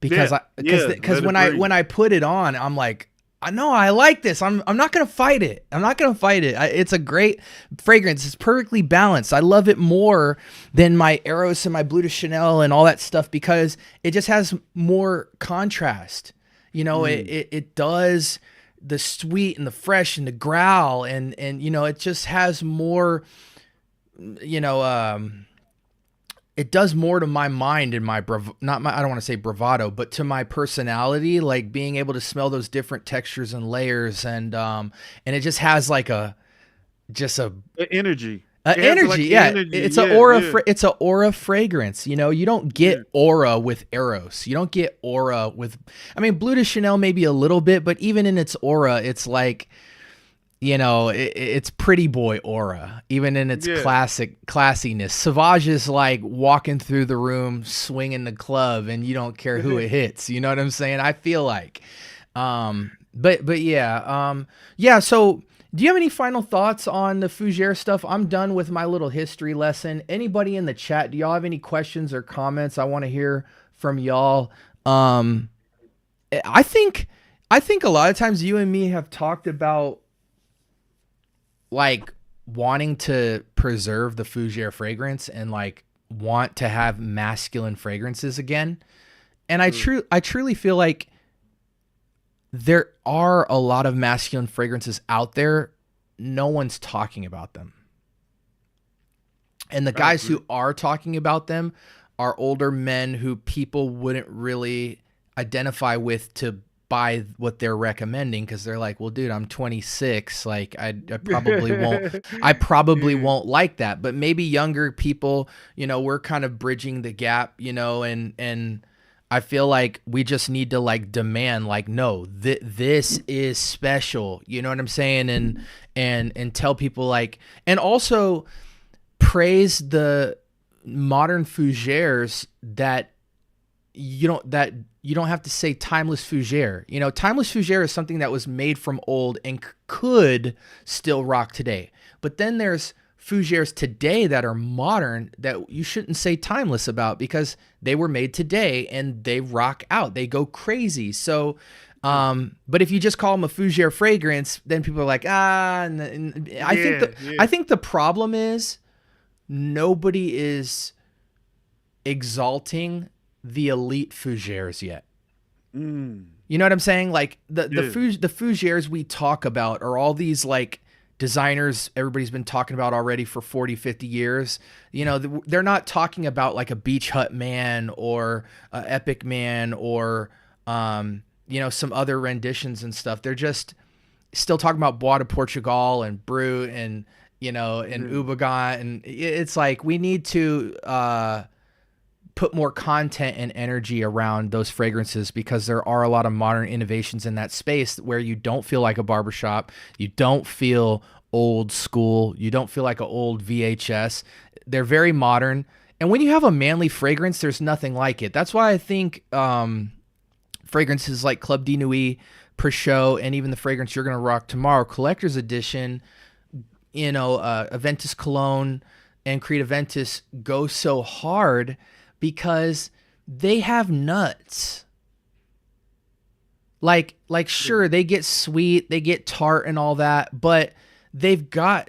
because yeah, I yeah. because Let it when I breathe. when I put it on, I'm like, I know I like this. I'm not gonna fight it. I'm not gonna fight it. It's a great fragrance. It's perfectly balanced. I love it more than my Eros and my Blue de Chanel and all that stuff because it just has more contrast. Mm. It does the sweet and the fresh and the growl, and it just has more. You know, it does more to my mind and my I don't want to say bravado, but to my personality, like being able to smell those different textures and layers, and it just has like a energy. energy, like yeah. energy. It's Yeah, a aura. yeah. It's a aura fragrance. You know, you don't get aura with Eros. You don't get aura with. I mean, Bleu de Chanel maybe a little bit, but even in its aura, it's like, you know, it's pretty boy aura. Even in its classic classiness, Sauvage is like walking through the room, swinging the club, and you don't care who it hits. You know what I'm saying? I feel like, but yeah, yeah. So. Do you have any final thoughts on the Fougère stuff? I'm done with my little history lesson. Anybody in the chat, do y'all have any questions or comments? I want to hear from y'all. I think a lot of times you and me have talked about like wanting to preserve the Fougère fragrance and like want to have masculine fragrances again. And I truly feel like there are a lot of masculine fragrances out there. No one's talking about them. And the guys who are talking about them are older men who people wouldn't really identify with to buy what they're recommending, because they're like, well, dude, I'm 26. Like I probably won't like that. But maybe younger people, you know, we're kind of bridging the gap, you know, and I feel like we just need to like demand like, no, this is special. You know what I'm saying? And tell people like, and also praise the modern Fougères that you don't have to say timeless Fougère. You know, timeless Fougère is something that was made from old and could still rock today. But then there's Fougères today that are modern that you shouldn't say timeless about, because they were made today and they rock out. They go crazy. So, but if you just call them a Fougère fragrance, then people are like, and I think the problem is nobody is exalting the elite Fougères yet. You know what I'm saying? Like the Fougères we talk about are all these like designers everybody's been talking about already for 40, 50 years. You know, they're not talking about like a Beach Hut Man or a Epic Man or, you know, some other renditions and stuff. They're just still talking about Bois de Portugal and Brut and, you know, and Ubagan. And it's like, we need to, put more content and energy around those fragrances, because there are a lot of modern innovations in that space where you don't feel like a barbershop. You don't feel old school. You don't feel like an old VHS. They're very modern. And when you have a manly fragrance, there's nothing like it. That's why I think fragrances like Club de Nuit, Peugeot, and even the fragrance you're going to rock tomorrow, Collector's Edition, you know, Aventus Cologne and Creed Aventus go so hard because they have nuts. Like sure, they get sweet, they get tart and all that, but they've got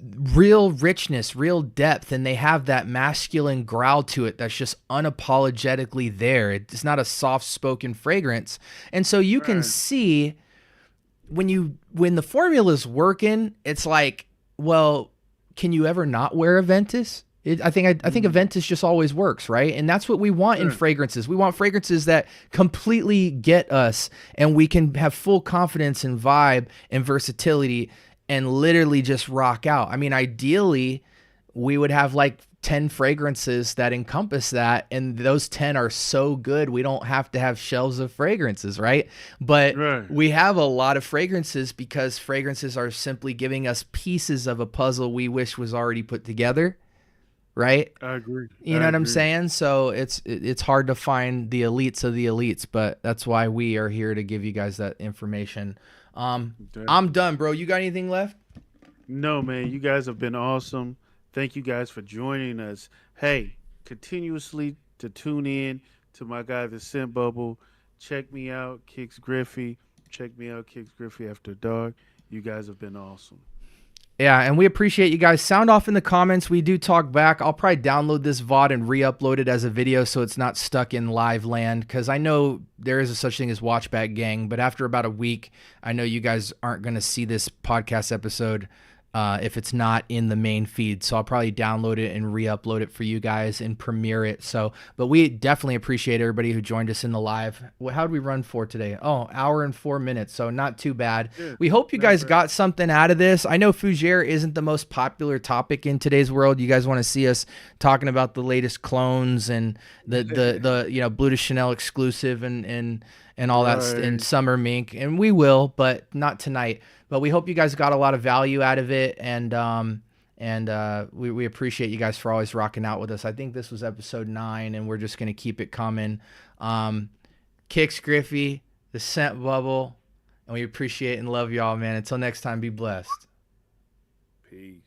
real richness, real depth, and they have that masculine growl to it that's just unapologetically there. It's not a soft-spoken fragrance. And so you can see when the formula's working, it's like, well, can you ever not wear Aventus? I think Aventus just always works, right? And that's what we want in fragrances. We want fragrances that completely get us, and we can have full confidence and vibe and versatility and literally just rock out. I mean, ideally, we would have like 10 fragrances that encompass that, and those 10 are so good we don't have to have shelves of fragrances, right? But we have a lot of fragrances because fragrances are simply giving us pieces of a puzzle we wish was already put together. Right? I agree. You know what I'm saying? So it's hard to find the elites of the elites, but that's why we are here to give you guys that information. I'm done, bro. You got anything left? No, man. You guys have been awesome. Thank you guys for joining us. Hey, continuously to tune in to my guy, the Scent Bubble. Check me out, Kix Griffey. Check me out, Kix Griffey After Dark. You guys have been awesome. Yeah, and we appreciate you guys. Sound off in the comments. We do talk back. I'll probably download this VOD and re-upload it as a video so it's not stuck in live land, because I know there is a such thing as watchback gang, but after about a week, I know you guys aren't going to see this podcast episode if it's not in the main feed. So I'll probably download it and re-upload it for you guys and premiere it. So, but we definitely appreciate everybody who joined us in the live. How did we run for today? Oh, hour and 4 minutes. So not too bad. Yeah, We hope you not guys bad. got something out of this. I know Fougère isn't the most popular topic in today's world. You guys want to see us talking about the latest clones and the Blue de Chanel exclusive and all that and Right. summer mink, and we will, but not tonight. But we hope you guys got a lot of value out of it, and we appreciate you guys for always rocking out with us. I think this was episode 9, and we're just gonna keep it coming. Kicks Griffey, the scent bubble, and we appreciate and love y'all, man. Until next time, be blessed. Peace.